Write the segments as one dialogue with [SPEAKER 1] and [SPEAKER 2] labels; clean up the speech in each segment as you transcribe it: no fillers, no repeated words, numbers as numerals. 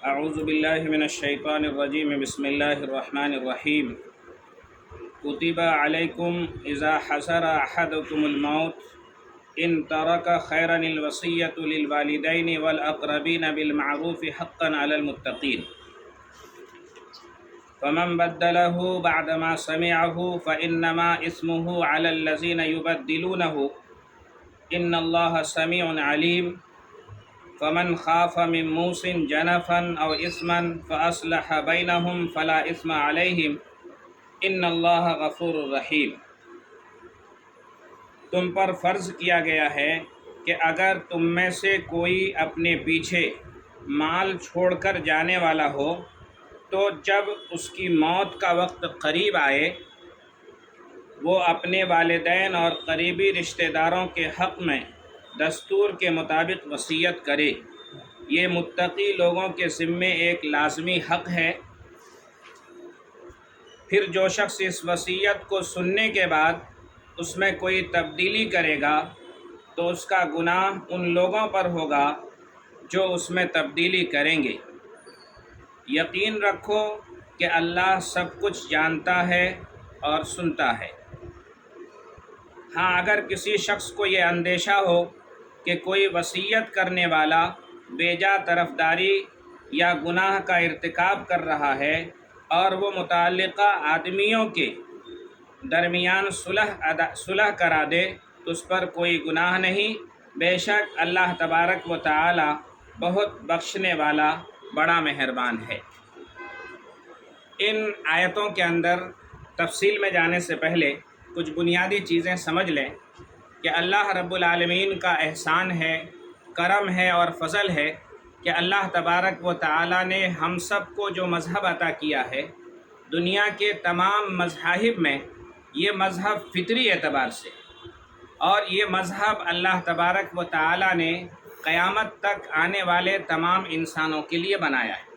[SPEAKER 1] اعوذ باللہ من الشیطان الرجیم بسم اللہ الرحمن الرحیم کتب علیکم اذا حضر احدکم الموت ان ترک خیرا الوصیۃ للوالدین والاقربین بالمعروف حقا علی المتقین فمن بدله بعدما سمعه فإنما اسمه على الذین یبدلونه ان اللہ سمیع علیم فمن خاف من موص جنفا او اثما فاصلح بینہم فلا اثم علیہم ان اللہ غفور رحیم۔ تم پر فرض کیا گیا ہے کہ اگر تم میں سے کوئی اپنے پیچھے مال چھوڑ کر جانے والا ہو تو جب اس کی موت کا وقت قریب آئے وہ اپنے والدین اور قریبی رشتہ داروں کے حق میں دستور کے مطابق وصیت کرے۔ یہ متقی لوگوں کے ذمے ایک لازمی حق ہے۔ پھر جو شخص اس وصیت کو سننے کے بعد اس میں کوئی تبدیلی کرے گا تو اس کا گناہ ان لوگوں پر ہوگا جو اس میں تبدیلی کریں گے۔ یقین رکھو کہ اللہ سب کچھ جانتا ہے اور سنتا ہے۔ ہاں، اگر کسی شخص کو یہ اندیشہ ہو کہ کوئی وصیت کرنے والا بیجا طرفداری یا گناہ کا ارتکاب کر رہا ہے اور وہ متعلقہ آدمیوں کے درمیان صلح کرا دے تو اس پر کوئی گناہ نہیں۔ بے شک اللہ تبارک و تعالی بہت بخشنے والا بڑا مہربان ہے۔ ان آیتوں کے اندر تفصیل میں جانے سے پہلے کچھ بنیادی چیزیں سمجھ لیں کہ اللہ رب العالمین کا احسان ہے، کرم ہے اور فضل ہے کہ اللہ تبارک و تعالی نے ہم سب کو جو مذہب عطا کیا ہے، دنیا کے تمام مذاہب میں یہ مذہب فطری اعتبار سے، اور یہ مذہب اللہ تبارک و تعالی نے قیامت تک آنے والے تمام انسانوں کے لیے بنایا ہے۔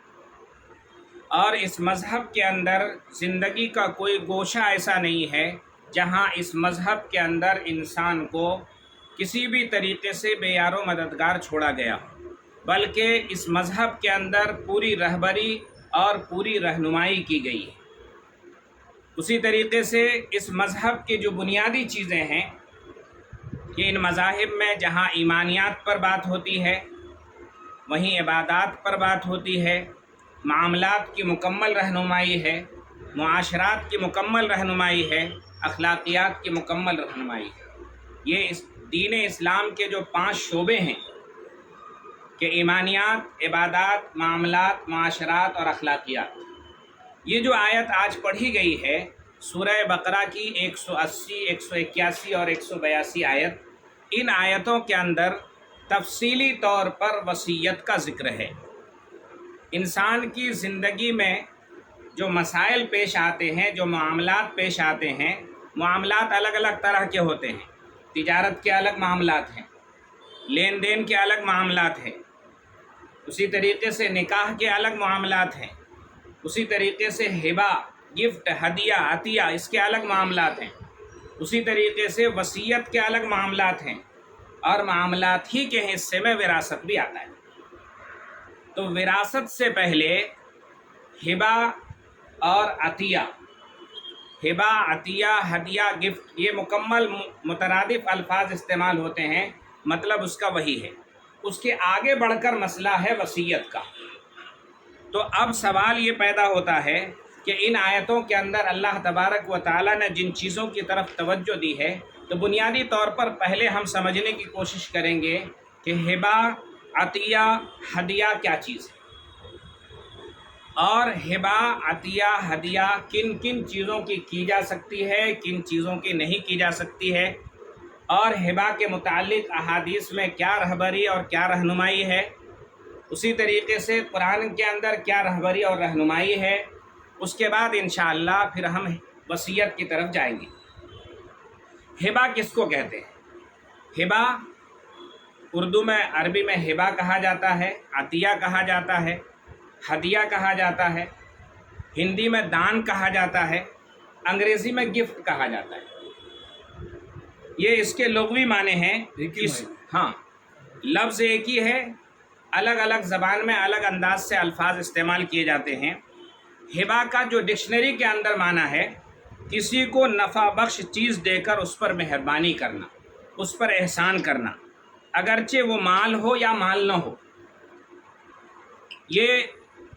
[SPEAKER 1] اور اس مذہب کے اندر زندگی کا کوئی گوشہ ایسا نہیں ہے جہاں اس مذہب کے اندر انسان کو کسی بھی طریقے سے بے یار و مددگار چھوڑا گیا ہو، بلکہ اس مذہب کے اندر پوری رہبری اور پوری رہنمائی کی گئی ہے۔ اسی طریقے سے اس مذہب کی جو بنیادی چیزیں ہیں کہ ان مذاہب میں جہاں ایمانیات پر بات ہوتی ہے وہیں عبادات پر بات ہوتی ہے، معاملات کی مکمل رہنمائی ہے، معاشرات کی مکمل رہنمائی ہے، اخلاقیات کی مکمل رہنمائی ہے۔ یہ اس دین اسلام کے جو 5 شعبے ہیں کہ ایمانیات، عبادات، معاملات، معاشرات اور اخلاقیات، یہ جو آیت آج پڑھی گئی ہے سورہ بقرہ کی 180، 181 اور 182 آیت، ان آیتوں کے اندر تفصیلی طور پر وصیت کا ذکر ہے۔ انسان کی زندگی میں جو مسائل پیش آتے ہیں، جو معاملات پیش آتے ہیں، معاملات الگ الگ طرح کے ہوتے ہیں۔ تجارت کے الگ معاملات ہیں، لین دین کے الگ معاملات ہیں، اسی طریقے سے نکاح کے الگ معاملات ہیں، اسی طریقے سے ہبہ، گفٹ، ہدیہ، عطیہ، اس کے الگ معاملات ہیں، اسی طریقے سے وصیت کے الگ معاملات ہیں، اور معاملات ہی کے حصے میں وراثت بھی آتا ہے۔ تو وراثت سے پہلے ہبہ اور عطیہ، ہبہ، عطیہ، ہدیہ، گفٹ، یہ مکمل مترادف الفاظ استعمال ہوتے ہیں، مطلب اس کا وہی ہے۔ اس کے آگے بڑھ کر مسئلہ ہے وصیت کا۔ تو اب سوال یہ پیدا ہوتا ہے کہ ان آیتوں کے اندر اللہ تبارک و تعالی نے جن چیزوں کی طرف توجہ دی ہے، تو بنیادی طور پر پہلے ہم سمجھنے کی کوشش کریں گے کہ ہبہ، عطیہ، ہدیہ کیا چیز ہے، اور ہبہ، عطیہ، ہدیہ کن کن چیزوں کی جا سکتی ہے، کن چیزوں کی نہیں کی جا سکتی ہے، اور ہبہ کے متعلق احادیث میں کیا رہبری اور کیا رہنمائی ہے، اسی طریقے سے قرآن کے اندر کیا رہبری اور رہنمائی ہے۔ اس کے بعد انشاءاللہ پھر ہم وصیت کی طرف جائیں گے۔ ہبہ کس کو کہتے ہیں؟ ہبہ اردو میں، عربی میں ہبہ کہا جاتا ہے، عطیہ کہا جاتا ہے، ہدیہ کہا جاتا ہے، ہندی میں دان کہا جاتا ہے، انگریزی میں گفٹ کہا جاتا ہے۔ یہ اس کے لغوی معنی ہیں۔ ہاں، لفظ ایک ہی ہے الگ الگ زبان میں الگ انداز سے الفاظ استعمال کیے جاتے ہیں۔ ہبا کا جو ڈکشنری کے اندر معنی ہے کسی کو نفع بخش چیز دے کر اس پر مہربانی کرنا، اس پر احسان کرنا، اگرچہ وہ مال ہو یا مال نہ ہو۔ یہ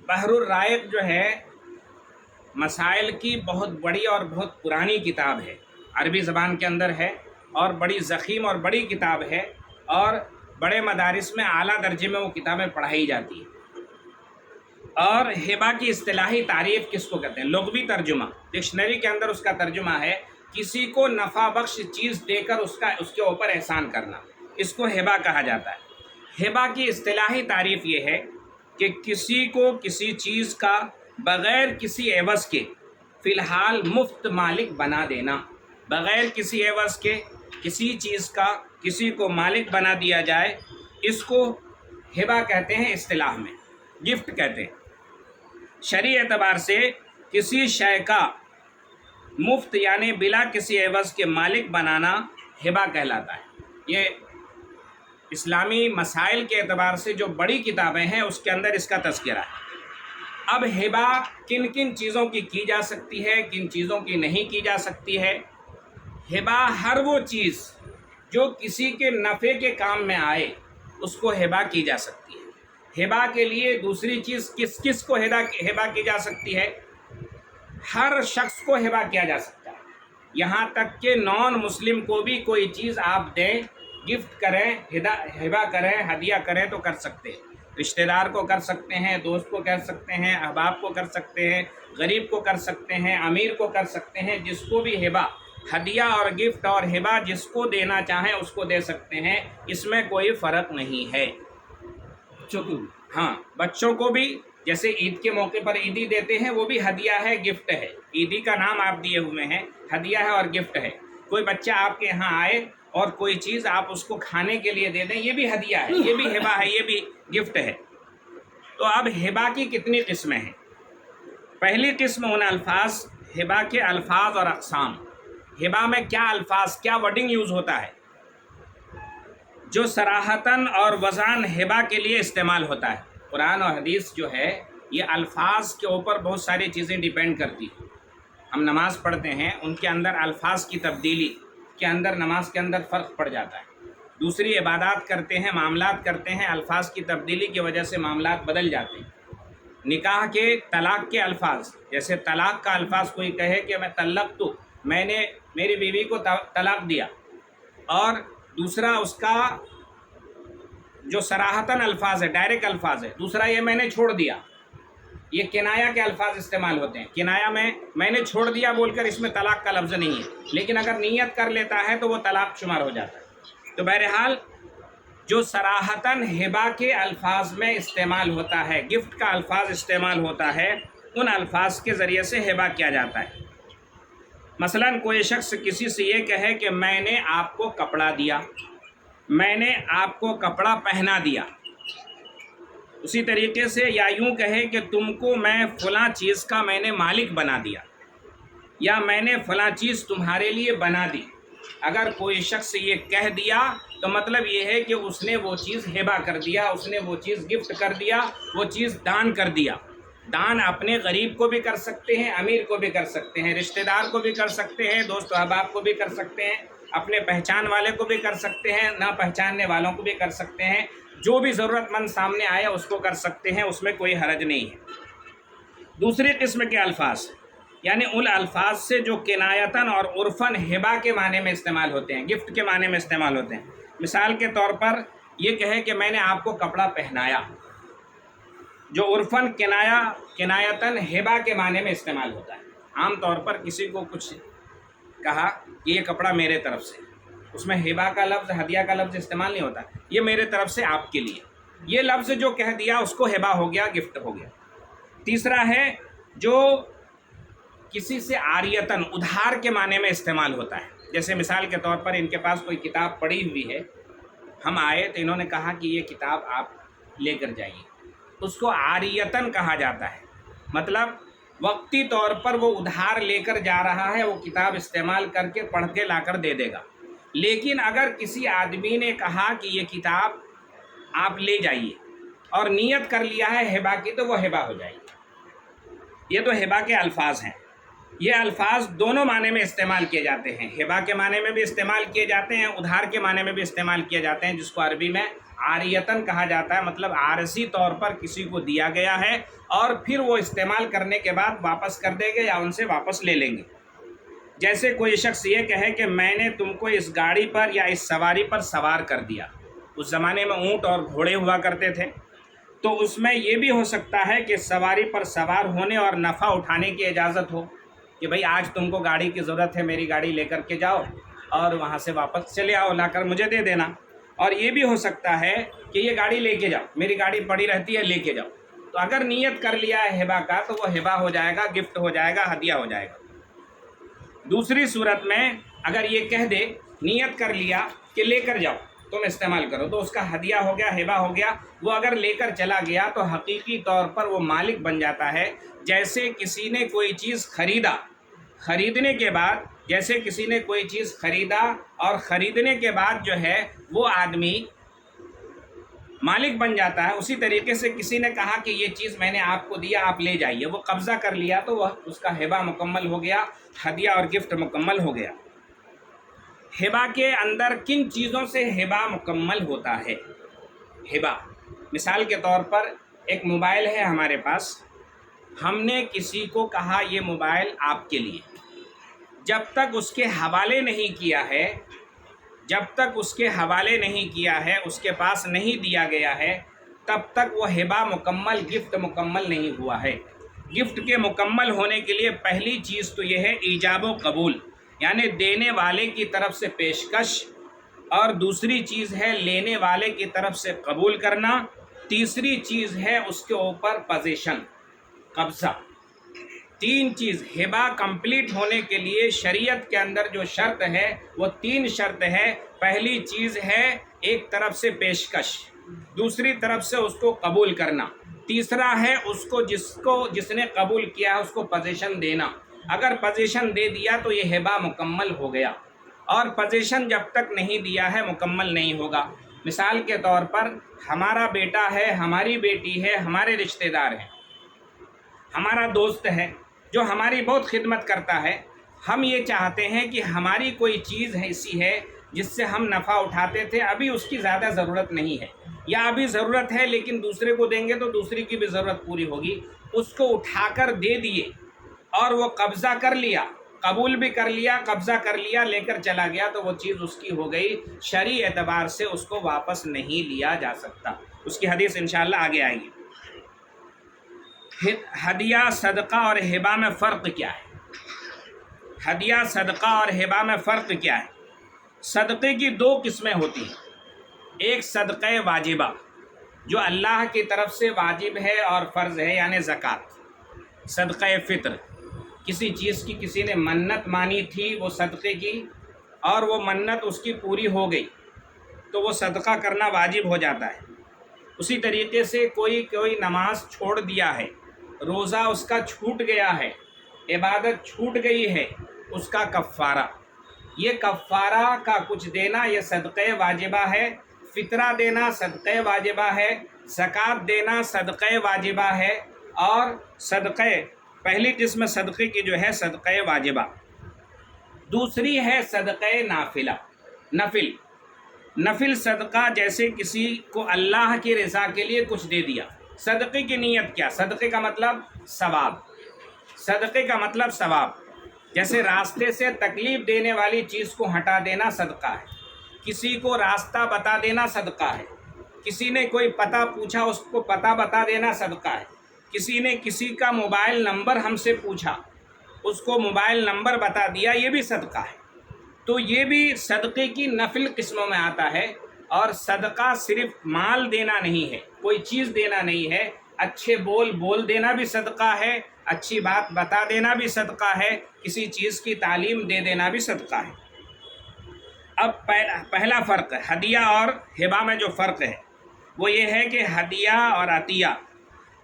[SPEAKER 1] بحر الرائق جو ہے مسائل کی بہت بڑی اور بہت پرانی کتاب ہے، عربی زبان کے اندر ہے اور بڑی ضخیم اور بڑی کتاب ہے، اور بڑے مدارس میں اعلیٰ درجے میں وہ کتابیں پڑھائی جاتی ہیں۔ اور ہبا کی اصطلاحی تعریف کس کو کہتے ہیں؟ لغوی ترجمہ، ڈکشنری کے اندر اس کا ترجمہ ہے کسی کو نفع بخش چیز دے کر اس کے اوپر احسان کرنا، اس کو ہبا کہا جاتا ہے۔ ہبا کی اصطلاحی تعریف یہ ہے کہ کسی کو کسی چیز کا بغیر کسی عوض کے فی الحال مفت مالک بنا دینا، بغیر کسی عوض کے کسی چیز کا کسی کو مالک بنا دیا جائے، اس کو ہبا کہتے ہیں، اصطلاح میں گفٹ کہتے ہیں۔ شرعی اعتبار سے کسی شے کا مفت یعنی بلا کسی عوض کے مالک بنانا ہبا کہلاتا ہے۔ یہ اسلامی مسائل کے اعتبار سے جو بڑی کتابیں ہیں اس کے اندر اس کا تذکرہ ہے۔ اب ہبا کن کن چیزوں کی جا سکتی ہے، کن چیزوں کی نہیں کی جا سکتی ہے؟ ہبا ہر وہ چیز جو کسی کے نفع کے کام میں آئے اس کو ہبا کی جا سکتی ہے۔ ہبا کے لیے دوسری چیز کس کو ہبا کی جا سکتی ہے؟ ہر شخص کو ہبا کیا جا سکتا ہے، یہاں تک کہ نان مسلم کو بھی کوئی چیز آپ دیں، گفٹ کریں، ہبا کریں، ہدیہ کریں تو کر سکتے ہیں۔ رشتہ دار کو کر سکتے ہیں، دوست کو کر سکتے ہیں، احباب کو کر سکتے ہیں، غریب کو کر سکتے ہیں، امیر کو کر سکتے ہیں، جس کو بھی ہبا، ہدیہ اور گفٹ اور ہبا جس کو دینا چاہیں اس کو دے سکتے ہیں، اس میں کوئی فرق نہیں ہے۔ ہاں، بچوں کو بھی جیسے عید کے موقع پر عیدی دیتے ہیں، وہ بھی ہدیہ ہے، گفٹ ہے۔ عیدی کا نام آپ دیے ہوئے ہیں، ہدیہ ہے اور گفٹ ہے۔ کوئی بچہ آپ کے یہاں آئے اور کوئی چیز آپ اس کو کھانے کے لیے دے دیں، یہ بھی ہدیہ ہے، یہ بھی ہبا ہے، یہ بھی گفٹ ہے۔ تو اب ہبا کی کتنی قسمیں ہیں؟ پہلی قسم ان الفاظ، ہبا کے الفاظ اور اقسام۔ ہبا میں کیا الفاظ، کیا ورڈنگ یوز ہوتا ہے جو صراحتاً اور وضعاً ہبا کے لیے استعمال ہوتا ہے؟ قرآن اور حدیث جو ہے یہ الفاظ کے اوپر بہت ساری چیزیں ڈیپینڈ کرتی ہیں۔ ہم نماز پڑھتے ہیں، ان کے اندر الفاظ کی تبدیلی کے اندر نماز کے اندر فرق پڑ جاتا ہے۔ دوسری عبادات کرتے ہیں، معاملات کرتے ہیں، الفاظ کی تبدیلی کی وجہ سے معاملات بدل جاتے ہیں۔ نکاح کے طلاق کے الفاظ، جیسے طلاق کا الفاظ کوئی کہے کہ میں طلق تو، میں نے میری بیوی کو طلاق دیا، اور دوسرا اس کا جو صراحتاً الفاظ ہے، ڈائریکٹ الفاظ ہے، دوسرا یہ میں نے چھوڑ دیا۔ یہ کنایا کے الفاظ استعمال ہوتے ہیں۔ کنایا میں نے چھوڑ دیا بول کر اس میں طلاق کا لفظ نہیں ہے، لیکن اگر نیت کر لیتا ہے تو وہ طلاق شمار ہو جاتا ہے۔ تو بہرحال جو صراحتاً ہبا کے الفاظ میں استعمال ہوتا ہے، گفٹ کا الفاظ استعمال ہوتا ہے، ان الفاظ کے ذریعے سے ہبا کیا جاتا ہے۔ مثلاً کوئی شخص کسی سے یہ کہے کہ میں نے آپ کو کپڑا دیا، میں نے آپ کو کپڑا پہنا دیا۔ اسی طریقے سے یا یوں کہے کہ تم کو میں فلاں چیز کا میں نے مالک بنا دیا، یا میں نے فلاں چیز تمہارے لیے بنا دی۔ اگر کوئی شخص یہ کہہ دیا تو مطلب یہ ہے کہ اس نے وہ چیز ہبا کر دیا، اس نے وہ چیز گفٹ کر دیا، وہ چیز دان کر دیا۔ دان اپنے غریب کو بھی کر سکتے ہیں، امیر کو بھی کر سکتے ہیں، رشتہ دار کو بھی کر سکتے ہیں، دوست و احباب کو بھی کر سکتے ہیں، اپنے پہچان والے کو بھی کر سکتے ہیں، نہ پہچاننے والوں کو بھی کر سکتے ہیں، جو بھی ضرورت مند سامنے آیا اس کو کر سکتے ہیں، اس میں کوئی حرج نہیں ہے۔ دوسری قسم کے الفاظ یعنی ان الفاظ سے جو کنایتاً اور عرفاً ہبا کے معنی میں استعمال ہوتے ہیں، گفٹ کے معنی میں استعمال ہوتے ہیں۔ مثال کے طور پر یہ کہے کہ میں نے آپ کو کپڑا پہنایا، جو عرفاً کنایتاً ہبا کے معنی میں استعمال ہوتا ہے۔ عام طور پر کسی کو کچھ کہا کہ یہ کپڑا میرے طرف سے، اس میں ہبا کا لفظ، ہدیہ کا لفظ استعمال نہیں ہوتا، یہ میرے طرف سے آپ کے لیے، یہ لفظ جو کہہ دیا اس کو ہبا ہو گیا، گفٹ ہو گیا۔ تیسرا ہے جو کسی سے عاریتاً، ادھار کے معنی میں استعمال ہوتا ہے۔ جیسے مثال کے طور پر ان کے پاس کوئی کتاب پڑی ہوئی ہے، ہم آئے تو انہوں نے کہا کہ یہ کتاب آپ لے کر جائیے، اس کو عاریتاً کہا جاتا ہے۔ مطلب وقتی طور پر وہ ادھار لے کر جا رہا ہے، وہ کتاب استعمال کر کے پڑھ کے لا کر دے دے گا۔ لیکن اگر کسی آدمی نے کہا کہ یہ کتاب آپ لے جائیے، اور نیت کر لیا ہے ہبا کی تو وہ ہبا ہو جائے گی۔ یہ تو ہبا کے الفاظ ہیں۔ یہ الفاظ دونوں معنی میں استعمال کیے جاتے ہیں، ہبا کے معنی میں بھی استعمال کیے جاتے ہیں، ادھار کے معنی میں بھی استعمال کیے جاتے ہیں، جس کو عربی میں عاریتاً کہا جاتا ہے، مطلب عارضی طور پر کسی کو دیا گیا ہے اور پھر وہ استعمال کرنے کے بعد واپس کر دیں گے یا ان سے واپس لے لیں گے۔ جیسے کوئی شخص یہ کہے کہ میں نے تم کو اس گاڑی پر یا اس سواری پر سوار کر دیا۔ اس زمانے میں اونٹ اور گھوڑے ہوا کرتے تھے، تو اس میں یہ بھی ہو سکتا ہے کہ سواری پر سوار ہونے اور نفع اٹھانے کی اجازت ہو کہ بھئی آج تم کو گاڑی کی ضرورت ہے، میری گاڑی لے کر کے جاؤ اور وہاں سے واپس چلے آؤ، لا کر مجھے دے دینا۔ اور یہ بھی ہو سکتا ہے کہ یہ گاڑی لے کے جاؤ، میری گاڑی پڑی رہتی ہے، لے کے جاؤ۔ تو اگر نیت کر لیا ہے ہبا کا تو وہ ہبا ہو جائے گا، گفٹ ہو جائے گا، ہدیہ ہو جائے گا۔ دوسری صورت میں اگر یہ کہہ دے، نیت کر لیا کہ لے کر جاؤ تم استعمال کرو، تو اس کا ہدیہ ہو گیا، ہبا ہو گیا۔ وہ اگر لے کر چلا گیا تو حقیقی طور پر وہ مالک بن جاتا ہے۔ جیسے کسی نے کوئی چیز خریدا، خریدنے کے بعد جیسے کسی نے کوئی چیز خریدا اور خریدنے کے بعد جو ہے وہ آدمی مالک بن جاتا ہے، اسی طریقے سے کسی نے کہا کہ یہ چیز میں نے آپ کو دیا، آپ لے جائیے، وہ قبضہ کر لیا تو وہ اس کا ہبا مکمل ہو گیا، ہدیہ اور گفٹ مکمل ہو گیا۔ ہبا کے اندر کن چیزوں سے ہبا مکمل ہوتا ہے؟ ہبا مثال کے طور پر ایک موبائل ہے ہمارے پاس، ہم نے کسی کو کہا یہ موبائل آپ کے لیے، جب تک اس کے حوالے نہیں کیا ہے، جب تک اس کے حوالے نہیں کیا ہے، اس کے پاس نہیں دیا گیا ہے، تب تک وہ ہبا مکمل، گفٹ مکمل نہیں ہوا ہے۔ گفٹ کے مکمل ہونے کے لیے پہلی چیز تو یہ ہے ایجاب و قبول، یعنی دینے والے کی طرف سے پیشکش، اور دوسری چیز ہے لینے والے کی طرف سے قبول کرنا، تیسری چیز ہے اس کے اوپر پوزیشن، قبضہ۔ تین چیز ہبا کمپلیٹ ہونے کے لیے شریعت کے اندر جو شرط ہے وہ تین شرط ہے۔ پہلی چیز ہے ایک طرف سے پیشکش، دوسری طرف سے اس کو قبول کرنا، تیسرا ہے جس نے قبول کیا اس کو پوزیشن دینا۔ اگر پوزیشن دے دیا تو یہ ہبا مکمل ہو گیا، اور پوزیشن جب تک نہیں دیا ہے مکمل نہیں ہوگا۔ مثال کے طور پر ہمارا بیٹا ہے، ہماری بیٹی ہے، ہمارے رشتہ دار ہیں، ہمارا دوست ہے جو ہماری بہت خدمت کرتا ہے، ہم یہ چاہتے ہیں کہ ہماری کوئی چیز ایسی ہے جس سے ہم نفع اٹھاتے تھے، ابھی اس کی زیادہ ضرورت نہیں ہے، یا ابھی ضرورت ہے لیکن دوسرے کو دیں گے تو دوسری کی بھی ضرورت پوری ہوگی، اس کو اٹھا کر دے دیے اور وہ قبضہ کر لیا، قبول بھی کر لیا، قبضہ کر لیا، لے کر چلا گیا، تو وہ چیز اس کی ہو گئی، شرعی اعتبار سے اس کو واپس نہیں لیا جا سکتا۔ اس کی حدیث انشاءاللہ آگے آئے گی۔ ہدیہ، صدقہ اور ہبہ میں فرق کیا ہے؟ ہدیہ، صدقہ اور ہبہ میں فرق کیا ہے؟ صدقے کی دو قسمیں ہوتی ہیں، ایک صدقہ واجبہ جو اللہ کی طرف سے واجب ہے اور فرض ہے، یعنی زکوٰۃ، صدقہ فطر، کسی چیز کی کسی نے منت مانی تھی وہ صدقے کی اور وہ منت اس کی پوری ہو گئی تو وہ صدقہ کرنا واجب ہو جاتا ہے۔ اسی طریقے سے کوئی نماز چھوڑ دیا ہے، روزہ اس کا چھوٹ گیا ہے، عبادت چھوٹ گئی ہے، اس کا کفارہ، یہ کفارہ کا کچھ دینا یہ صدقہ واجبہ ہے، فطرہ دینا صدقہ واجبہ ہے، زکوٰۃ دینا صدقہ واجبہ ہے، اور صدقہ پہلی قسم صدقے کی جو ہے صدقہ واجبہ، دوسری ہے صدقہ نافلہ، نفل صدقہ، جیسے کسی کو اللہ کی رضا کے لیے کچھ دے دیا۔ صدقے کی نیت کیا؟ صدقے کا مطلب ثواب، صدقے کا مطلب ثواب، جیسے راستے سے تکلیف دینے والی چیز کو ہٹا دینا صدقہ ہے، کسی کو راستہ بتا دینا صدقہ ہے، کسی نے کوئی پتہ پوچھا اس کو پتہ بتا دینا صدقہ ہے، کسی نے کسی کا موبائل نمبر ہم سے پوچھا اس کو موبائل نمبر بتا دیا، یہ بھی صدقہ ہے۔ تو یہ بھی صدقے کی نفل قسموں میں آتا ہے، اور صدقہ صرف مال دینا نہیں ہے، کوئی چیز دینا نہیں ہے، اچھے بول دینا بھی صدقہ ہے، اچھی بات بتا دینا بھی صدقہ ہے، کسی چیز کی تعلیم دے دینا بھی صدقہ ہے۔ اب پہلا فرق ہدیہ اور ہبہ میں جو فرق ہے وہ یہ ہے کہ ہدیہ اور عطیہ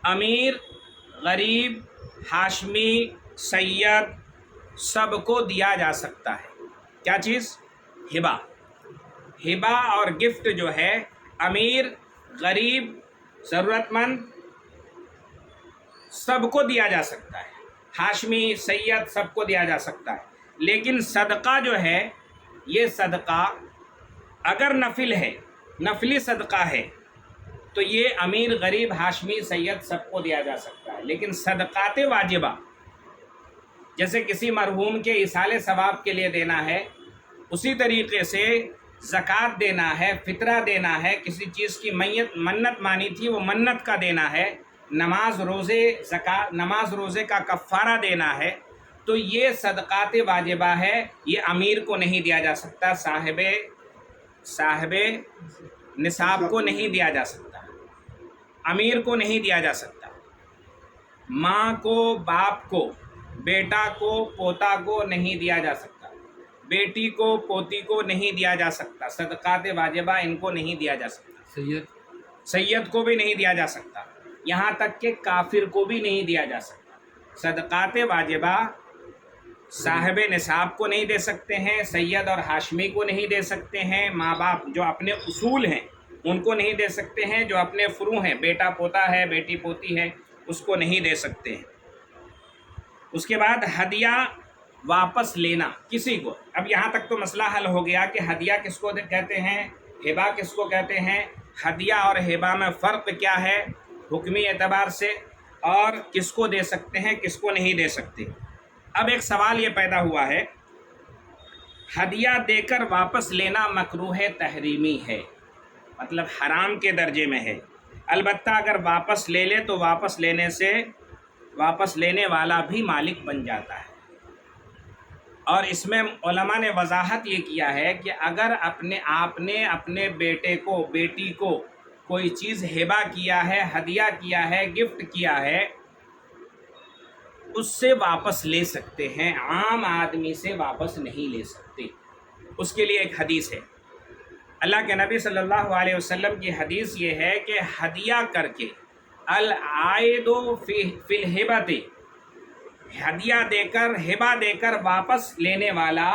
[SPEAKER 1] امیر، غریب، ہاشمی، سید سب کو دیا جا سکتا ہے۔ کیا چیز؟ ہبہ اور گفٹ جو ہے امیر، غریب، ضرورت مند سب کو دیا جا سکتا ہے، ہاشمی سید سب کو دیا جا سکتا ہے، لیکن صدقہ جو ہے یہ صدقہ اگر نفل ہے، نفلی صدقہ ہے تو یہ امیر غریب ہاشمی سید سب کو دیا جا سکتا ہے، لیکن صدقات واجبہ جیسے کسی مرحوم کے ایصال ثواب کے لیے دینا ہے، اسی طریقے سے زکوٰۃ دینا ہے، فطرہ دینا ہے، کسی چیز کی منت مانی تھی وہ منت کا دینا ہے، نماز روزے کا کفارہ دینا ہے، تو یہ صدقات واجبہ ہے، یہ امیر کو نہیں دیا جا سکتا، صاحب نصاب کو نہیں دیا جا سکتا، امیر کو نہیں دیا جا سکتا، ماں کو، باپ کو، بیٹا کو، پوتا کو نہیں دیا جا سکتا، بیٹی کو، پوتی کو نہیں دیا جا سکتا، صدقات واجبہ ان کو نہیں دیا جا سکتا، سید کو بھی نہیں دیا جا سکتا، یہاں تک کہ کافر کو بھی نہیں دیا جا سکتا۔ صدقات واجبہ صاحب نصاب کو نہیں دے سکتے ہیں، سید اور ہاشمی کو نہیں دے سکتے ہیں، ماں باپ جو اپنے اصول ہیں ان کو نہیں دے سکتے ہیں، جو اپنے فروع ہیں، بیٹا پوتا ہے، بیٹی پوتی ہے، اس کو نہیں دے سکتے ہیں۔ اس کے بعد ہدیہ واپس لینا کسی کو، اب یہاں تک تو مسئلہ حل ہو گیا کہ ہدیہ کس کو کہتے ہیں، ہبہ کس کو کہتے ہیں، ہدیہ اور ہبہ میں فرق کیا ہے حکمی اعتبار سے، اور کس کو دے سکتے ہیں کس کو نہیں دے سکتے۔ اب ایک سوال یہ پیدا ہوا ہے، ہدیہ دے کر واپس لینا مکروہ تحریمی ہے، مطلب حرام کے درجے میں ہے، البتہ اگر واپس لے لے تو واپس لینے والا بھی مالک بن جاتا ہے۔ اور اس میں علماء نے وضاحت یہ کیا ہے کہ اگر آپ نے اپنے بیٹے کو، بیٹی کو کوئی چیز ہبہ کیا ہے، ہدیہ کیا ہے، گفٹ کیا ہے، اس سے واپس لے سکتے ہیں، عام آدمی سے واپس نہیں لے سکتے۔ اس کے لیے ایک حدیث ہے، اللہ کے نبی صلی اللہ علیہ وسلم کی حدیث یہ ہے کہ ہدیہ کر کے العائد فی الہبۃ، ہدیہ دے کر، ہبہ دے کر واپس لینے والا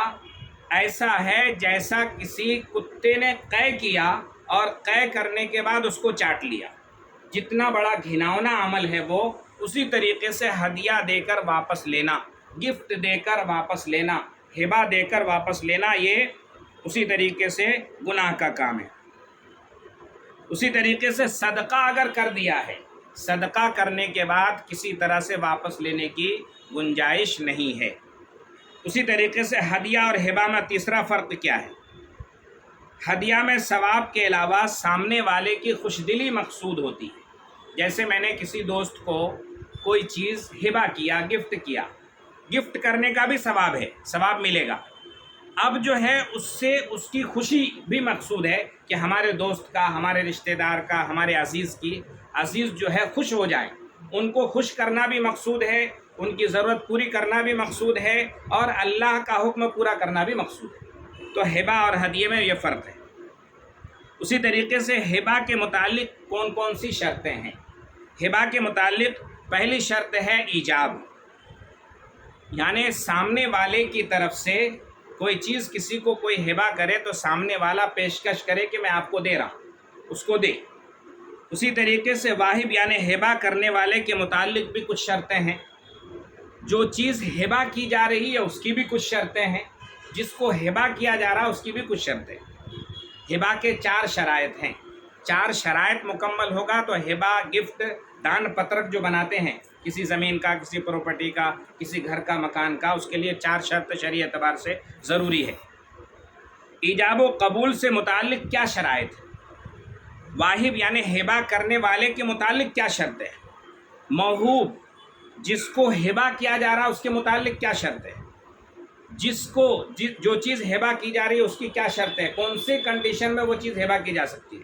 [SPEAKER 1] ایسا ہے جیسا کسی کتے نے قے کیا اور قے کرنے کے بعد اس کو چاٹ لیا، جتنا بڑا گھناؤنا عمل ہے وہ، اسی طریقے سے ہدیہ دے کر واپس لینا، گفٹ دے کر واپس لینا، ہبہ دے کر واپس لینا، یہ اسی طریقے سے گناہ کا کام ہے۔ اسی طریقے سے صدقہ اگر کر دیا ہے، صدقہ کرنے کے بعد کسی طرح سے واپس لینے کی گنجائش نہیں ہے۔ اسی طریقے سے ہدیہ اور ہبہ میں تیسرا فرق کیا ہے، ہدیہ میں ثواب کے علاوہ سامنے والے کی خوش دلی مقصود ہوتی ہے، جیسے میں نے کسی دوست کو کوئی چیز ہبہ کیا، گفٹ کیا، گفٹ کرنے کا بھی ثواب ہے، ثواب ملے گا، اب جو ہے اس سے اس کی خوشی بھی مقصود ہے کہ ہمارے دوست کا، ہمارے رشتہ دار کا، ہمارے عزیز جو ہے خوش ہو جائیں، ان کو خوش کرنا بھی مقصود ہے، ان کی ضرورت پوری کرنا بھی مقصود ہے، اور اللہ کا حکم پورا کرنا بھی مقصود ہے۔ تو ہبہ اور ہدیے میں یہ فرق ہے۔ اسی طریقے سے ہبہ کے متعلق کون کون سی شرطیں ہیں، ہبہ کے متعلق پہلی شرط ہے ایجاب، یعنی سامنے والے کی طرف سے کوئی چیز کسی کو کوئی ہبہ کرے تو سامنے والا پیشکش کرے کہ میں آپ کو دے رہا ہوں، اس کو دے۔ اسی طریقے سے واہب یعنی ہبہ کرنے والے کے متعلق بھی کچھ شرطیں ہیں، جو چیز ہبہ کی جا رہی ہے اس کی بھی کچھ شرطیں ہیں، جس کو ہبہ کیا جا رہا اس کی بھی کچھ شرطیں۔ ہبہ کے 4 شرائط ہیں، 4 شرائط مکمل ہوگا تو ہبہ، گفٹ، دان پترک جو بناتے ہیں کسی زمین کا، کسی پراپرٹی کا، کسی گھر کا، مکان کا، اس کے لیے 4 شرط شرعی اعتبار سے ضروری ہے۔ ایجاب و قبول سے متعلق کیا شرائط ہے، واہب یعنی ہبہ کرنے والے کے متعلق کیا شرط ہے، موہوب جس کو ہبہ کیا جا رہا اس کے متعلق کیا شرط ہے، جو چیز ہبہ کی جا رہی ہے اس کی کیا شرط ہے، کون سے کنڈیشن میں وہ چیز ہبہ کی جا سکتی ہے،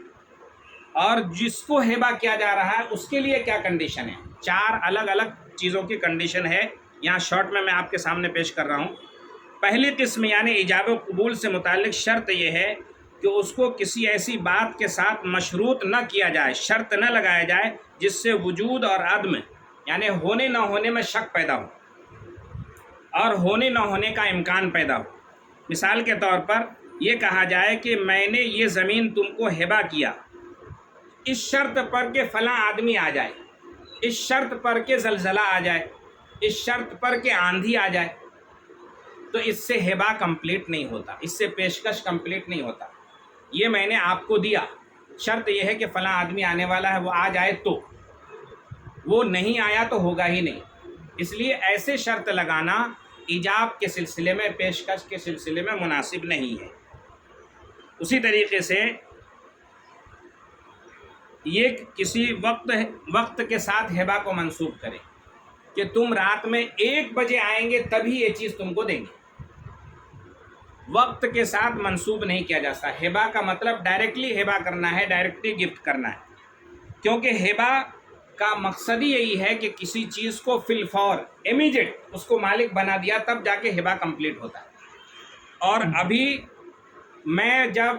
[SPEAKER 1] اور جس کو ہبہ کیا جا رہا ہے اس کے لیے کیا کنڈیشن ہے۔ 4 الگ الگ چیزوں کی کنڈیشن ہے، یہاں شارٹ میں آپ کے سامنے پیش کر رہا ہوں۔ پہلی قسم یعنی ایجاب و قبول سے متعلق شرط یہ ہے کہ اس کو کسی ایسی بات کے ساتھ مشروط نہ کیا جائے، شرط نہ لگایا جائے جس سے وجود اور عدم یعنی ہونے نہ ہونے میں شک پیدا ہو اور ہونے نہ ہونے کا امکان پیدا ہو۔ مثال کے طور پر یہ کہا جائے کہ میں نے یہ زمین تم کو ہبہ کیا، اس شرط پر کہ فلاں آدمی آ جائے، اس شرط پر کہ زلزلہ آ جائے، اس شرط پر کہ آندھی آ جائے، تو اس سے ہبہ کمپلیٹ نہیں ہوتا، اس سے پیشکش کمپلیٹ نہیں ہوتا۔ یہ میں نے آپ کو دیا، شرط یہ ہے کہ فلاں آدمی آنے والا ہے، وہ آ جائے تو، وہ نہیں آیا تو ہوگا ہی نہیں۔ اس لیے ایسے شرط لگانا ایجاب کے سلسلے میں، پیشکش کے سلسلے میں مناسب نہیں ہے۔ اسی طریقے سے یہ کسی وقت کے ساتھ ہبہ کو منسوب کریں کہ تم رات میں 1 بجے آئیں گے تبھی یہ چیز تم کو دیں گے، وقت کے ساتھ منسوب نہیں کیا جا سکتا۔ ہبہ کا مطلب ڈائریکٹلی ہبہ کرنا ہے، ڈائریکٹلی گفٹ کرنا ہے، کیونکہ ہبہ کا مقصد ہی یہی ہے کہ کسی چیز کو فی الفور امیجیٹ اس کو مالک بنا دیا، تب جا کے ہبہ کمپلیٹ ہوتا ہے۔ اور ابھی میں جب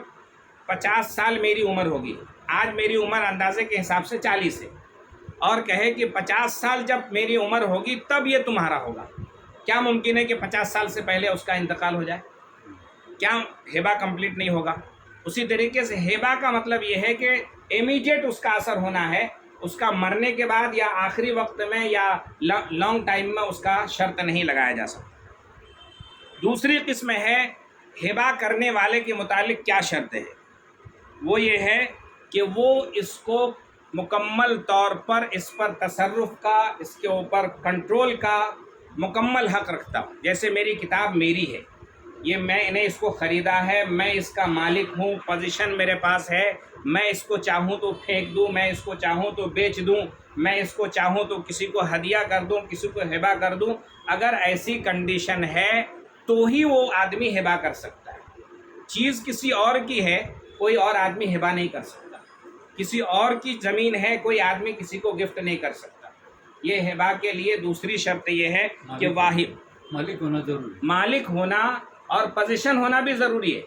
[SPEAKER 1] 50 سال میری عمر ہوگی، آج میری عمر اندازے کے حساب سے 40 ہے، اور کہے کہ 50 سال جب میری عمر ہوگی تب یہ تمہارا ہوگا، کیا ممکن ہے کہ 50 سال سے پہلے اس کا انتقال ہو جائے؟ کیا ہبہ کمپلیٹ نہیں ہوگا؟ اسی طریقے سے ہبہ کا مطلب یہ ہے کہ امیجیٹ اس کا اثر ہونا ہے، اس کا مرنے کے بعد یا آخری وقت میں یا لانگ ٹائم میں اس کا شرط نہیں لگایا جا سکتا۔ دوسری قسم ہے ہبہ کرنے والے کے متعلق کیا شرط ہے، وہ یہ ہے کہ وہ اس کو مکمل طور پر اس پر تصرف کا، اس کے اوپر کنٹرول کا مکمل حق رکھتا ہوں۔ جیسے میری کتاب میری ہے، یہ میں نے اس کو خریدا ہے، میں اس کا مالک ہوں، پوزیشن میرے پاس ہے، میں اس کو چاہوں تو پھینک دوں، میں اس کو چاہوں تو بیچ دوں، میں اس کو چاہوں تو کسی کو ہدیہ کر دوں، کسی کو ہبہ کر دوں۔ اگر ایسی کنڈیشن ہے تو ہی وہ آدمی ہبہ کر سکتا ہے۔ چیز کسی اور کی ہے، کوئی اور آدمی ہبہ نہیں کر سکتا۔ کسی اور کی زمین ہے، کوئی آدمی کسی کو گفٹ نہیں کر سکتا۔ یہ ہبہ کے لیے دوسری شرط یہ ہے کہ واحد
[SPEAKER 2] مالک ہونا ضروری،
[SPEAKER 1] مالک ہونا اور پوزیشن ہونا بھی ضروری ہے۔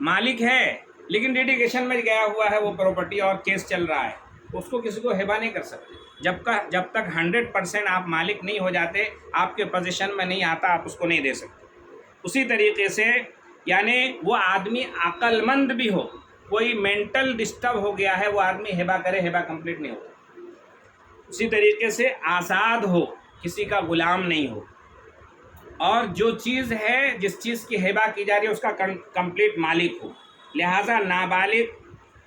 [SPEAKER 1] مالک ہے لیکن ڈیڈیکیشن میں گیا ہوا ہے وہ پراپرٹی اور کیس چل رہا ہے، اس کو کسی کو ہبہ نہیں کر سکتے۔ جب تک 100% آپ مالک نہیں ہو جاتے، آپ کے پوزیشن میں نہیں آتا، آپ اس کو نہیں دے سکتے۔ اسی طریقے سے یعنی وہ آدمی عقل مند بھی ہو، کوئی مینٹل ڈسٹرب ہو گیا ہے، وہ آدمی ہبہ کرے، ہبہ کمپلیٹ نہیں ہوتا۔ اسی طریقے سے آزاد ہو، کسی کا غلام نہیں ہو، اور جو چیز ہے، جس چیز کی ہبہ کی جا رہی ہے اس کا کمپلیٹ مالک ہو۔ لہٰذا نابالغ،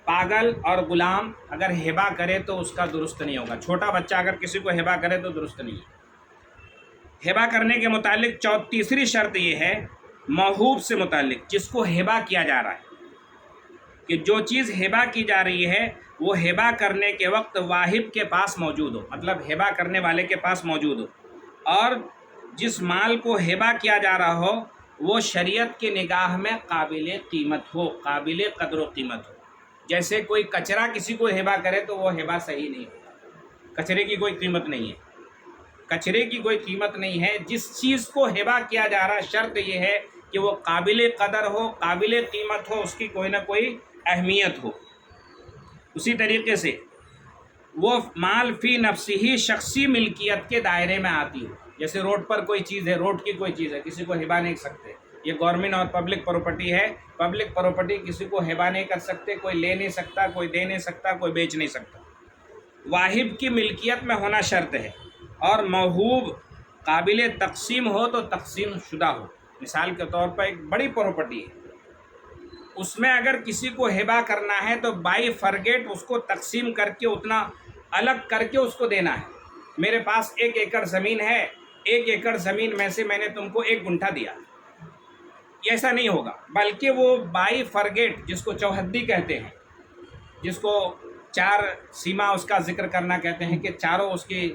[SPEAKER 1] پاگل اور غلام اگر ہبہ کرے تو اس کا درست نہیں ہوگا۔ چھوٹا بچہ اگر کسی کو ہبہ کرے تو درست نہیں ہے۔ ہبہ کرنے کے متعلق تیسری شرط یہ ہے موہوب سے متعلق، جس کو ہبہ کیا جا رہا ہے، کہ جو چیز ہبہ کی جا رہی ہے وہ ہبہ کرنے کے وقت واہب کے پاس موجود ہو، مطلب ہبہ کرنے والے کے پاس موجود ہو، اور جس مال کو ہبہ کیا جا رہا ہو وہ شریعت کی نگاہ میں قابل قیمت ہو، قابل قدر و قیمت ہو۔ جیسے کوئی کچرا کسی کو ہبہ کرے تو وہ ہبہ صحیح نہیں ہوگا، کچرے کی کوئی قیمت نہیں ہے، کچرے کی کوئی قیمت نہیں ہے۔ جس چیز کو ہبہ کیا جا رہا ہے شرط یہ ہے کہ وہ قابل قدر ہو، قابل قیمت ہو، اس کی کوئی نہ کوئی اہمیت ہو۔ اسی طریقے سے وہ مال فی نفسی ہی شخصی ملکیت کے دائرے میں آتی ہو۔ جیسے روڈ پر کوئی چیز ہے، روڈ کی کوئی چیز ہے، کسی کو ہبہ نہیں سکتے، یہ گورنمنٹ اور پبلک پراپرٹی ہے، پبلک پراپرٹی کسی کو ہبہ نہیں کر سکتے، کوئی لے نہیں سکتا، کوئی دے نہیں سکتا، کوئی بیچ نہیں سکتا۔ واہب کی ملکیت میں ہونا شرط ہے، اور موہوب قابل تقسیم ہو تو تقسیم شدہ ہو۔ مثال کے طور پر ایک بڑی پراپرٹی ہے، اس میں اگر کسی کو ہبہ کرنا ہے تو بائی فرگیٹ اس کو تقسیم کر کے اتنا الگ کر کے اس کو دینا ہے۔ میرے پاس 1 ایکڑ زمین ہے، 1 ایکڑ زمین میں سے میں نے تم کو 1 گنٹھا دیا، ایسا نہیں ہوگا، بلکہ وہ بائی فرگیٹ، جس کو چوہدی کہتے ہیں، جس کو 4 سیما اس کا ذکر کرنا کہتے ہیں، کہ چاروں اس کی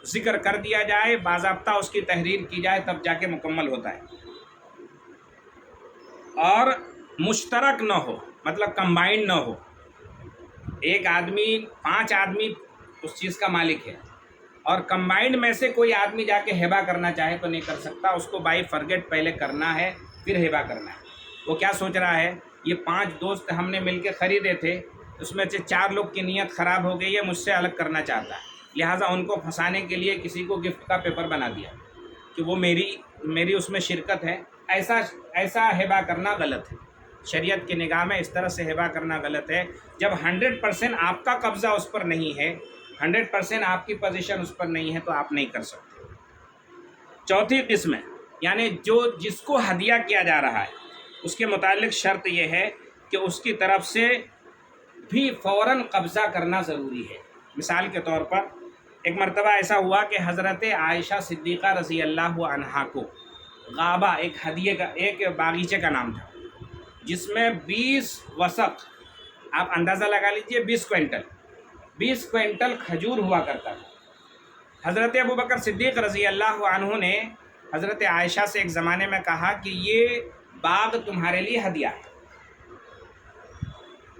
[SPEAKER 1] ذکر کر دیا جائے، باضابطہ اس کی تحریر کی جائے، تب جا کے مکمل ہوتا ہے۔ اور مشترک نہ ہو، مطلب کمبائنڈ نہ ہو، ایک آدمی 5 آدمی اس چیز کا مالک ہے، اور کمبائنڈ میں سے کوئی آدمی جا کے ہبہ کرنا چاہے تو نہیں کر سکتا، اس کو بائی فرگیٹ پہلے کرنا ہے، پھر ہبہ کرنا ہے۔ وہ کیا سوچ رہا ہے، یہ 5 دوست ہم نے مل کے خریدے تھے، اس میں سے 4 لوگ کی نیت خراب ہو گئی ہے، مجھ سے الگ کرنا چاہتا ہے، لہٰذا ان کو پھنسانے کے لیے کسی کو گفٹ کا پیپر بنا دیا کہ وہ میری اس میں شرکت ہے۔ ایسا ہبہ کرنا غلط ہے۔ شریعت کی نگاہ میں اس طرح سے ہبہ کرنا غلط ہے جب 100% آپ کا قبضہ اس پر نہیں ہے، 100% آپ کی پوزیشن اس پر نہیں ہے، تو آپ نہیں کر سکتے۔ چوتھی قسم ہے، یعنی جس کو ہدیہ کیا جا رہا ہے اس کے متعلق شرط یہ ہے کہ اس کی طرف سے بھی فوراً قبضہ کرنا ضروری ہے۔ مثال کے طور پر ایک مرتبہ ایسا ہوا کہ حضرت عائشہ صدیقہ رضی اللہ عنہا کو غابہ ایک باغیچے کا نام تھا، جس میں 20 وسق، آپ اندازہ لگا لیجئے 20 کوئنٹل کھجور ہوا کرتا تھا۔ حضرت ابوبکر صدیق رضی اللہ عنہ نے حضرت عائشہ سے ایک زمانے میں کہا کہ یہ باغ تمہارے لیے ہدیہ ہے۔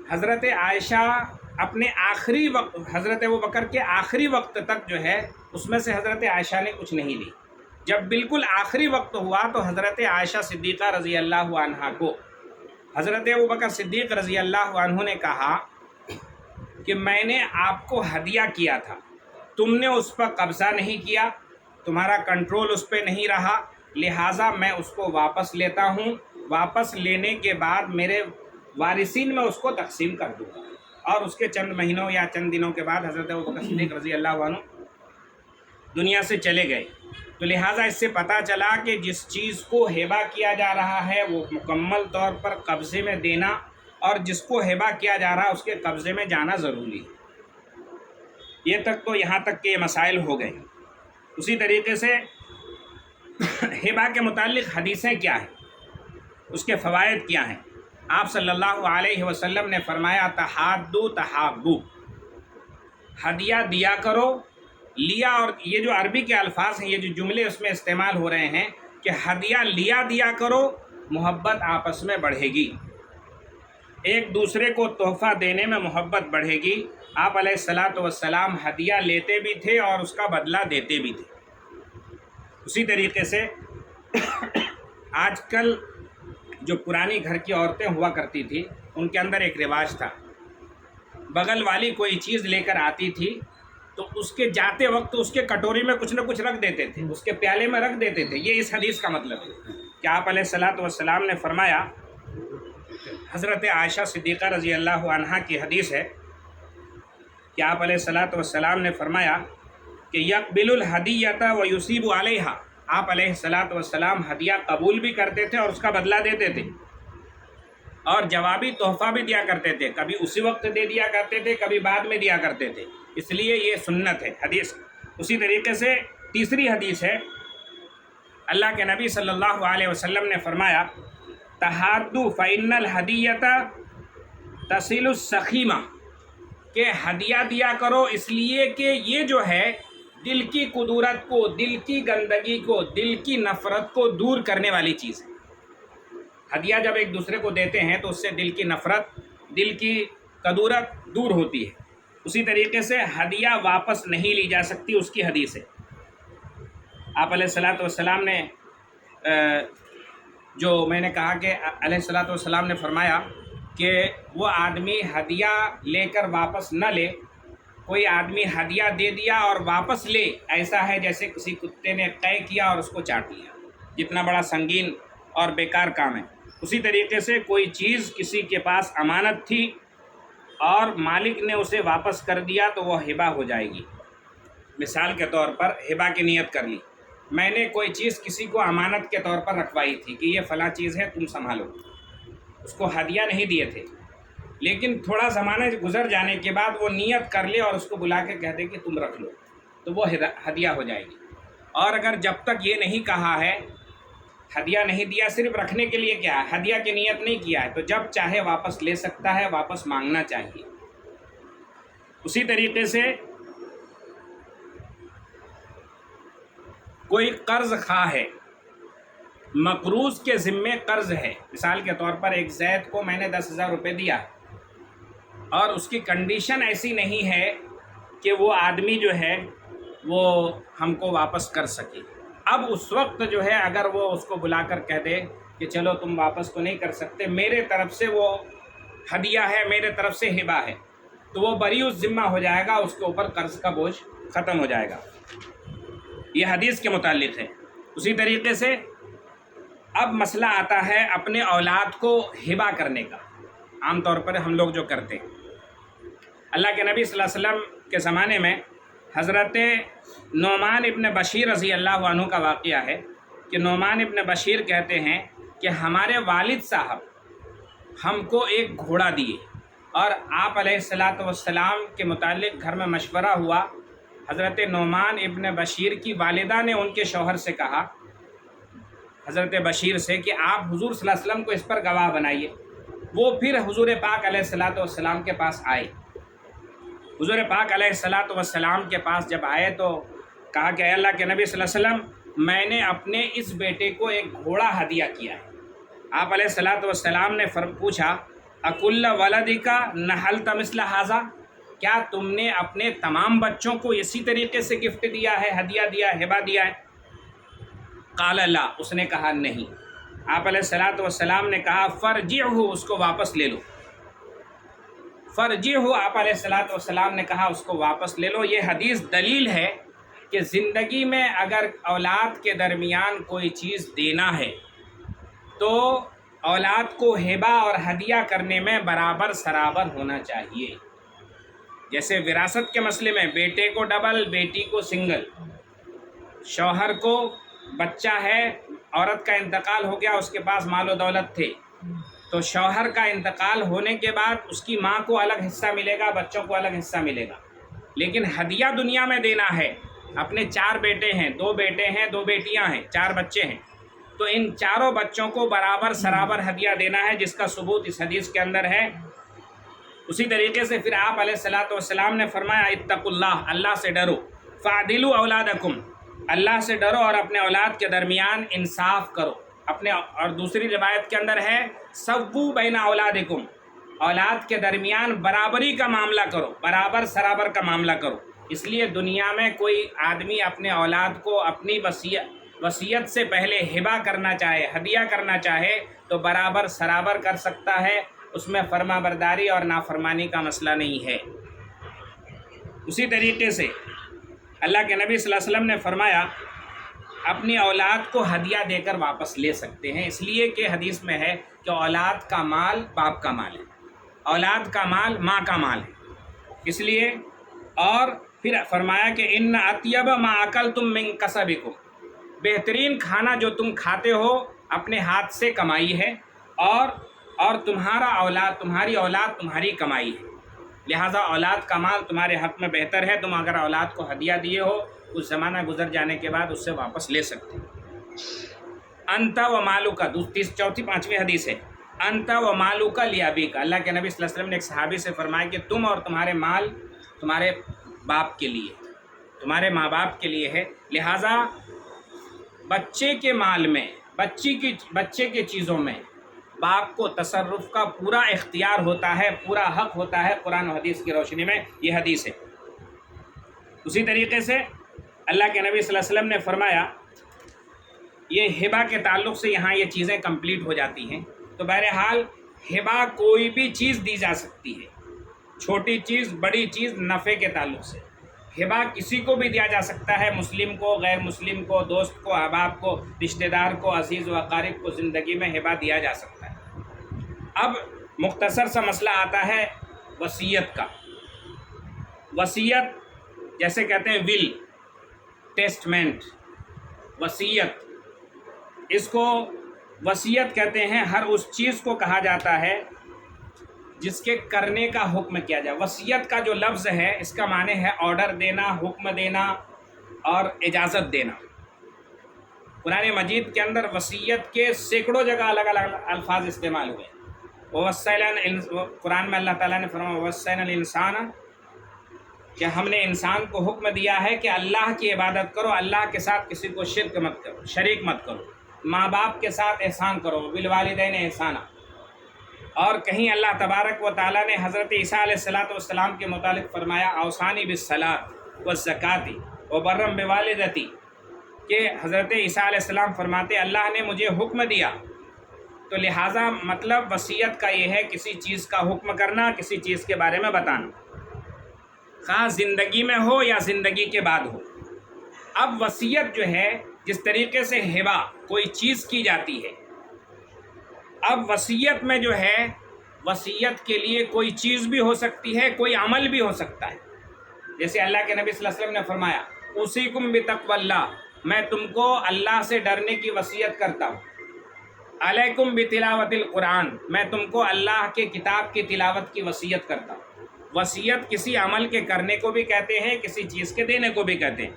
[SPEAKER 1] حضرت عائشہ اپنے آخری وقت، حضرت ابوبکر کے آخری وقت تک جو ہے اس میں سے حضرت عائشہ نے کچھ نہیں لی۔ جب بالکل آخری وقت ہوا تو حضرت عائشہ صدیقہ رضی اللہ عنہا کو حضرت ابوبکر صدیق رضی اللہ عنہ نے کہا کہ میں نے آپ کو ہدیہ کیا تھا، تم نے اس پر قبضہ نہیں کیا، تمہارا کنٹرول اس پہ نہیں رہا، لہٰذا میں اس کو واپس لیتا ہوں، واپس لینے کے بعد میرے وارثین میں اس کو تقسیم کر دوں گا۔ اور اس کے چند مہینوں یا چند دنوں کے بعد حضرت ابوبکر صدیق رضی اللہ عنہ دنیا سے چلے گئے۔ تو لہٰذا اس سے پتہ چلا کہ جس چیز کو ہبہ کیا جا رہا ہے وہ مکمل طور پر قبضے میں دینا، اور جس کو ہبہ کیا جا رہا ہے اس کے قبضے میں جانا ضروری ہے۔ یہاں تک کہ یہ مسائل ہو گئے۔ اسی طریقے سے ہبہ کے متعلق حدیثیں کیا ہیں، اس کے فوائد کیا ہیں۔ آپ صلی اللہ علیہ وسلم نے فرمایا تحادو تحابو، ہدیہ دیا کرو، لیا، اور یہ جو عربی کے الفاظ ہیں، یہ جو جملے اس میں استعمال ہو رہے ہیں کہ ہدیہ لیا دیا کرو، محبت آپس میں بڑھے گی، ایک دوسرے کو تحفہ دینے میں محبت بڑھے گی۔ آپ علیہ الصلاۃ والسلام ہدیہ لیتے بھی تھے اور اس کا بدلہ دیتے بھی تھے۔ اسی طریقے سے آج کل جو پرانی گھر کی عورتیں ہوا کرتی تھی ان کے اندر ایک رواج تھا، بغل والی کوئی چیز لے کر آتی تھی تو اس کے جاتے وقت اس کے کٹوری میں کچھ نہ کچھ رکھ دیتے تھے، اس کے پیالے میں رکھ دیتے تھے۔ یہ اس حدیث کا مطلب ہے کہ آپ علیہ الصلاۃ والسلام نے فرمایا، حضرت عائشہ صدیقہ رضی اللہ عنہا کی حدیث ہے کہ آپ علیہ الصلاۃ والسلام نے فرمایا کہ یقبل الہدیۃ و یصیب علیہا، آپ علیہ الصلاۃ والسلام ہدیہ قبول بھی کرتے تھے اور اس کا بدلہ دیتے تھے، اور جوابی تحفہ بھی دیا کرتے تھے، کبھی اسی وقت دے دیا کرتے تھے، کبھی بعد میں دیا کرتے تھے، اس لیے یہ سنت ہے حدیث۔ اسی طریقے سے تیسری حدیث ہے، اللہ کے نبی صلی اللہ علیہ وسلم نے فرمایا تحادو فإن الہدیۃ تصل السخیمہ، کہ ہدیہ دیا کرو اس لیے کہ یہ جو ہے دل کی قدورت کو، دل کی گندگی کو، دل کی نفرت کو دور کرنے والی چیز ہے۔ ہدیہ جب ایک دوسرے کو دیتے ہیں تو اس سے دل کی نفرت، دل کی قدورت دور ہوتی ہے۔ اسی طریقے سے ہدیہ واپس نہیں لی جا سکتی، اس کی حدیث ہے۔ آپ علیہ الصلاۃ والسلام نے جو میں نے کہا کہ علیہ الصلاۃ والسلام نے فرمایا کہ وہ آدمی ہدیہ لے کر واپس نہ لے، کوئی آدمی ہدیہ دے دیا اور واپس لے، ایسا ہے جیسے کسی کتے نے قے کیا اور اس کو چاٹ لیا، جتنا بڑا سنگین اور بیکار کام ہے۔ اسی طریقے سے کوئی چیز کسی کے پاس امانت تھی اور مالک نے اسے واپس کر دیا تو وہ ہبہ ہو جائے گی۔ مثال کے طور پر ہبہ کی نیت کر لی، میں نے کوئی چیز کسی کو امانت کے طور پر رکھوائی تھی کہ یہ فلاں چیز ہے تم سنبھالو، اس کو ہدیہ نہیں دیے تھے، لیکن تھوڑا زمانہ گزر جانے کے بعد وہ نیت کر لے اور اس کو بلا کے کہہ دے کہ تم رکھ لو، تو وہ ہدیہ ہو جائے گی۔ اور اگر جب تک یہ نہیں کہا ہے، ہدیہ نہیں دیا، صرف رکھنے کے لیے کیا ہے، ہدیہ کی نیت نہیں کیا ہے، تو جب چاہے واپس لے سکتا ہے، واپس مانگنا چاہیے۔ اسی طریقے سے کوئی قرض خواہ ہے، مقروض کے ذمے قرض ہے، مثال کے طور پر ایک زید کو میں نے 10,000 روپے دیا اور اس کی کنڈیشن ایسی نہیں ہے کہ وہ آدمی جو ہے وہ ہم کو واپس کر سکے۔ اب اس وقت جو ہے اگر وہ اس کو بلا کر کہہ دے کہ چلو تم واپس تو نہیں کر سکتے، میرے طرف سے وہ ہدیہ ہے، میرے طرف سے ہبہ ہے، تو وہ بری الذمہ ہو جائے گا، اس کے اوپر قرض کا بوجھ ختم ہو جائے گا۔ یہ حدیث کے متعلق ہے۔ اسی طریقے سے اب مسئلہ آتا ہے اپنے اولاد کو ہبہ کرنے کا، عام طور پر ہم لوگ جو کرتے ہیں۔ اللہ کے نبی صلی اللہ علیہ وسلم کے زمانے میں حضرت نعمان ابن بشیر رضی اللہ عنہ کا واقعہ ہے کہ نعمان ابن بشیر کہتے ہیں کہ ہمارے والد صاحب ہم کو ایک گھوڑا دیے، اور آپ علیہ الصلاۃ والسلام کے متعلق گھر میں مشورہ ہوا۔ حضرت نعمان ابن بشیر کی والدہ نے ان کے شوہر سے کہا، حضرت بشیر سے، کہ آپ حضور صلی اللہ علیہ وسلم کو اس پر گواہ بنائیے۔ وہ پھر حضور پاک علیہ الصلاۃ والسلام کے پاس آئے۔ حضور پاک علیہ الصلاۃ والسلام کے پاس جب آئے تو کہا کہ اے اللہ کے نبی صلی اللہ علیہ وسلم، میں نے اپنے اس بیٹے کو ایک گھوڑا ہدیہ کیا ہے۔ آپ علیہ الصلاۃ والسلام نے پوچھا، اکل ولدک نحلت مثل ھذا، کیا تم نے اپنے تمام بچوں کو اسی طریقے سے گفٹ دیا ہے، ہدیہ دیا ہے، ہبہ دیا ہے؟ قال لا، اس نے کہا نہیں۔ آپ علیہ الصلاۃ والسلام نے کہا فرجعہ، اس کو واپس لے لو۔ فرجعہ، آپ علیہ الصلاۃ والسلام نے کہا اس کو واپس لے لو۔ یہ حدیث دلیل ہے کہ زندگی میں اگر اولاد کے درمیان کوئی چیز دینا ہے تو اولاد کو ہبہ اور ہدیہ کرنے میں برابر سرابر ہونا چاہیے۔ جیسے وراثت کے مسئلے میں بیٹے کو ڈبل، بیٹی کو سنگل، شوہر کو بچہ ہے، عورت کا انتقال ہو گیا، اس کے پاس مال و دولت تھے، تو شوہر کا انتقال ہونے کے بعد اس کی ماں کو الگ حصہ ملے گا، بچوں کو الگ حصہ ملے گا۔ لیکن ہدیہ دنیا میں دینا ہے، اپنے 4 بیٹے ہیں، 2 بیٹے ہیں، 2 بیٹیاں ہیں، 4 بچے ہیں، تو ان چاروں بچوں کو برابر سرابر ہدیہ دینا ہے، جس کا ثبوت اس حدیث کے اندر ہے۔ اسی طریقے سے پھر آپ علیہ الصلاۃ والسلام نے فرمایا اتقوا اللہ، اللہ سے ڈرو، فعدلوا اولادکم، اللہ سے ڈرو اور اپنے اولاد کے درمیان انصاف کرو۔ اور دوسری روایت کے اندر ہے سووا بین اولادکم، اولاد کے درمیان برابری کا معاملہ کرو، برابر سرابر کا معاملہ کرو۔ اس لیے دنیا میں کوئی آدمی اپنے اولاد کو اپنی وصیت سے پہلے ہبہ کرنا چاہے، ہدیہ کرنا چاہے تو برابر سرابر کر سکتا ہے، اس میں فرما برداری اور نافرمانی کا مسئلہ نہیں ہے۔ اسی طریقے سے اللہ کے نبی صلی اللہ علیہ وسلم نے فرمایا اپنی اولاد کو ہدیہ دے کر واپس لے سکتے ہیں، اس لیے کہ حدیث میں ہے کہ اولاد کا مال باپ کا مال ہے، اولاد کا مال ماں کا مال ہے، اس لیے۔ اور پھر فرمایا کہ ان اطیب ما اکلتم من کسبکم، بہترین کھانا جو تم کھاتے ہو اپنے ہاتھ سے کمائی ہے، اور تمہاری اولاد تمہاری کمائی ہے، لہٰذا اولاد کا مال تمہارے حق میں بہتر ہے۔ تم اگر اولاد کو ہدیہ دیے ہو، کچھ زمانہ گزر جانے کے بعد اس سے واپس لے سکتے ہو۔ انت و مالک، چوتھی 5ویں حدیث ہے، انت و مالک لابیک، اللہ کے نبی صلی اللہ علیہ وسلم نے ایک صحابی سے فرمایا کہ تم اور تمہارے مال تمہارے باپ کے لیے، تمہارے ماں باپ کے لیے ہے، لہٰذا بچے کے مال میں، بچے کی چیزوں میں باپ کو تصرف کا پورا اختیار ہوتا ہے، پورا حق ہوتا ہے، قرآن و حدیث کی روشنی میں یہ حدیث ہے۔ اسی طریقے سے اللہ کے نبی صلی اللہ علیہ وسلم نے فرمایا، یہ ہبہ کے تعلق سے یہاں یہ چیزیں کمپلیٹ ہو جاتی ہیں۔ تو بہرحال ہبہ کوئی بھی چیز دی جا سکتی ہے، چھوٹی چیز، بڑی چیز، نفع کے تعلق سے ہبہ کسی کو بھی دیا جا سکتا ہے، مسلم کو، غیر مسلم کو، دوست کو، احباب کو، رشتہ دار کو، عزیز و اقارب کو زندگی میں ہبہ دیا جا سکتا ہے۔ اب مختصر سا مسئلہ آتا ہے وصیت کا۔ وصیت جیسے کہتے ہیں ول، ٹیسٹمنٹ، وصیت، اس کو وصیت کہتے ہیں۔ ہر اس چیز کو کہا جاتا ہے جس کے کرنے کا حکم کیا جائے۔ وصیت کا جو لفظ ہے اس کا معنی ہے آرڈر دینا، حکم دینا اور اجازت دینا۔ قرآن مجید کے اندر وصیت کے سینکڑوں جگہ الگ الگ الفاظ استعمال ہوئے۔ قرآن میں اللہ تعالیٰ نے فرمایا وَوَصَّيْنَا الْإِنسَانَ، کہ ہم نے انسان کو حکم دیا ہے کہ اللہ کی عبادت کرو، اللہ کے ساتھ کسی کو شرک مت کرو، شریک مت کرو، ماں باپ کے ساتھ احسان کرو، بالوالدین احسانا۔ اور کہیں اللہ تبارک و تعالیٰ نے حضرت عیسیٰ علیہ السلام کے متعلق فرمایا اوصانی بالصلاۃ والزکاۃ وبرا بوالدتی، کہ حضرت عیسیٰ علیہ السلام فرماتے اللہ نے مجھے حکم دیا، تو لہٰذا مطلب وصیت کا یہ ہے کسی چیز کا حکم کرنا، کسی چیز کے بارے میں بتانا، خاص زندگی میں ہو یا زندگی کے بعد ہو۔ اب وصیت جو ہے جس طریقے سے ہبہ کوئی چیز کی جاتی ہے، اب وصیت میں جو ہے وصیت کے لیے کوئی چیز بھی ہو سکتی ہے، کوئی عمل بھی ہو سکتا ہے. جیسے اللہ کے نبی صلی اللہ علیہ وسلم نے فرمایا اوصیکم بتقوی اللہ، میں تم کو اللہ سے ڈرنے کی وصیت کرتا ہوں. علیکم بتلاوت القرآن، میں تم کو اللہ کے کتاب کی تلاوت کی وصیت کرتا ہوں. وصیت کسی عمل کے کرنے کو بھی کہتے ہیں، کسی چیز کے دینے کو بھی کہتے ہیں.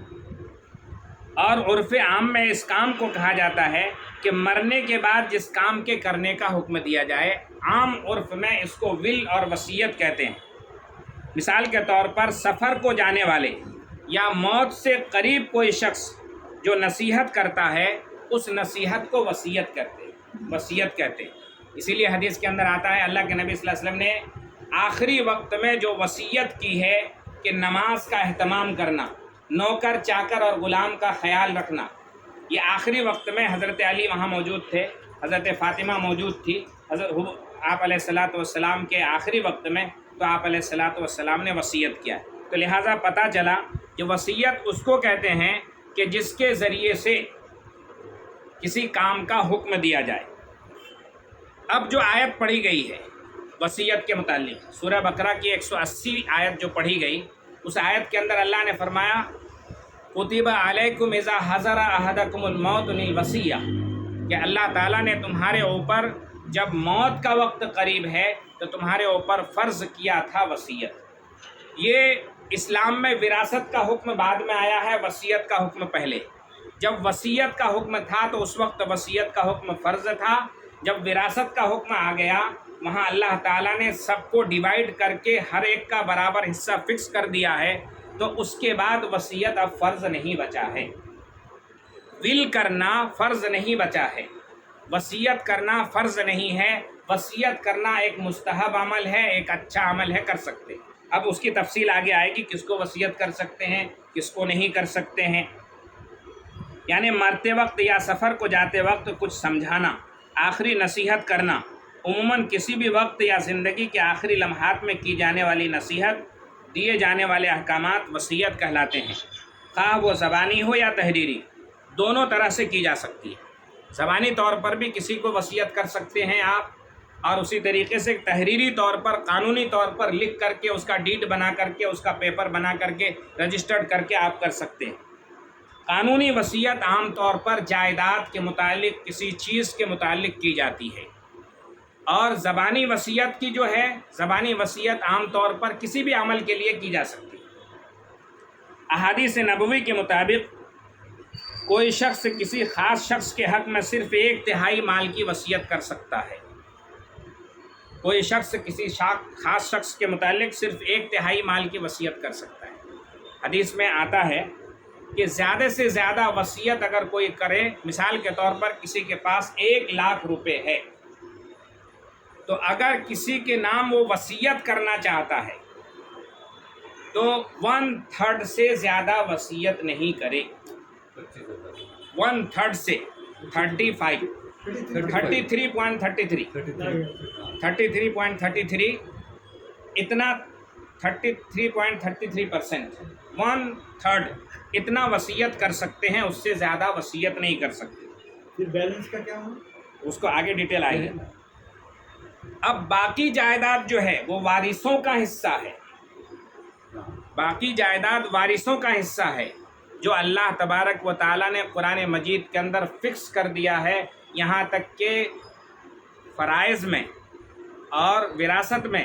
[SPEAKER 1] اور عرف عام میں اس کام کو کہا جاتا ہے کہ مرنے کے بعد جس کام کے کرنے کا حکم دیا جائے، عام عرف میں اس کو ول اور وصیت کہتے ہیں. مثال کے طور پر سفر کو جانے والے یا موت سے قریب کوئی شخص جو نصیحت کرتا ہے، اس نصیحت کو وصیت کہتے ہیں. اسی لیے حدیث کے اندر آتا ہے اللہ کے نبی صلی اللہ علیہ وسلم نے آخری وقت میں جو وصیت کی ہے کہ نماز کا اہتمام کرنا، نوکر چاکر اور غلام کا خیال رکھنا. یہ آخری وقت میں حضرت علی وہاں موجود تھے، حضرت فاطمہ موجود تھی، آپ علیہ الصلاۃ والسلام کے آخری وقت میں، تو آپ علیہ الصلاۃ والسلام نے وصیت کیا. تو لہٰذا پتہ چلا کہ وصیت اس کو کہتے ہیں کہ جس کے ذریعے سے کسی کام کا حکم دیا جائے. اب جو آیت پڑھی گئی ہے وصیت کے متعلق، سورہ بقرہ کی 180 آیت جو پڑھی گئی، اس آیت کے اندر اللہ نے فرمایا کتب علیکم اذا حضر احدکم الموت الوصیہ، کہ اللہ تعالیٰ نے تمہارے اوپر جب موت کا وقت قریب ہے تو تمہارے اوپر فرض کیا تھا وصیت. یہ اسلام میں وراثت کا حکم بعد میں آیا ہے، وصیت کا حکم پہلے. جب وصیت کا حکم تھا تو اس وقت وصیت کا حکم فرض تھا. جب وراثت کا حکم آ گیا، وہاں اللہ تعالیٰ نے سب کو ڈیوائیڈ کر کے ہر ایک کا برابر حصہ فکس کر دیا ہے، تو اس کے بعد وصیت اب فرض نہیں بچا ہے. ول کرنا فرض نہیں بچا ہے، وصیت کرنا فرض نہیں ہے. وصیت کرنا ایک مستحب عمل ہے، ایک اچھا عمل ہے، کر سکتے. اب اس کی تفصیل آگے آئے گی، کس کو وصیت کر سکتے ہیں، کس کو نہیں کر سکتے ہیں. یعنی مرتے وقت یا سفر کو جاتے وقت کچھ سمجھانا، آخری نصیحت کرنا. عموماً کسی بھی وقت یا زندگی کے آخری لمحات میں کی جانے والی نصیحت، دیے جانے والے احکامات وصیت کہلاتے ہیں. خواہ وہ زبانی ہو یا تحریری، دونوں طرح سے کی جا سکتی ہے. زبانی طور پر بھی کسی کو وصیت کر سکتے ہیں آپ، اور اسی طریقے سے تحریری طور پر، قانونی طور پر لکھ کر کے، اس کا ڈیڈ بنا کر کے، اس کا پیپر بنا کر کے، رجسٹرڈ کر کے آپ کر سکتے ہیں. قانونی وصیت عام طور پر جائیداد کے متعلق، کسی چیز کے متعلق کی جاتی ہے. اور زبانی وصیت کی جو ہے، زبانی وصیت عام طور پر کسی بھی عمل کے لیے کی جا سکتی ہے. احادیث نبوی کے مطابق کوئی شخص کسی خاص شخص کے حق میں صرف 1/3 مال کی وصیت کر سکتا ہے. کوئی شخص کسی خاص شخص کے متعلق صرف 1/3 مال کی وصیت کر سکتا ہے. حدیث میں آتا ہے کہ زیادہ سے زیادہ وصیت اگر کوئی کرے، مثال کے طور پر کسی کے پاس 1 لاکھ روپے ہے، تو اگر کسی کے نام وہ وصیت کرنا چاہتا ہے تو 1/3 سے زیادہ وصیت نہیں کرے. 1/3 سے 33.33 اتنا 33.33%، 1/3 اتنا وصیت کر سکتے ہیں، اس سے زیادہ وصیت نہیں کر سکتے.
[SPEAKER 2] پھر بیلنس کا کیا ہوا؟
[SPEAKER 1] اس کو آگے ڈیٹیل آئے گی. اب باقی جائیداد جو ہے وہ وارثوں کا حصہ ہے. باقی جائیداد وارثوں کا حصہ ہے، جو اللہ تبارک و تعالیٰ نے قرآن مجید کے اندر فکس کر دیا ہے. یہاں تک کہ فرائض میں اور وراثت میں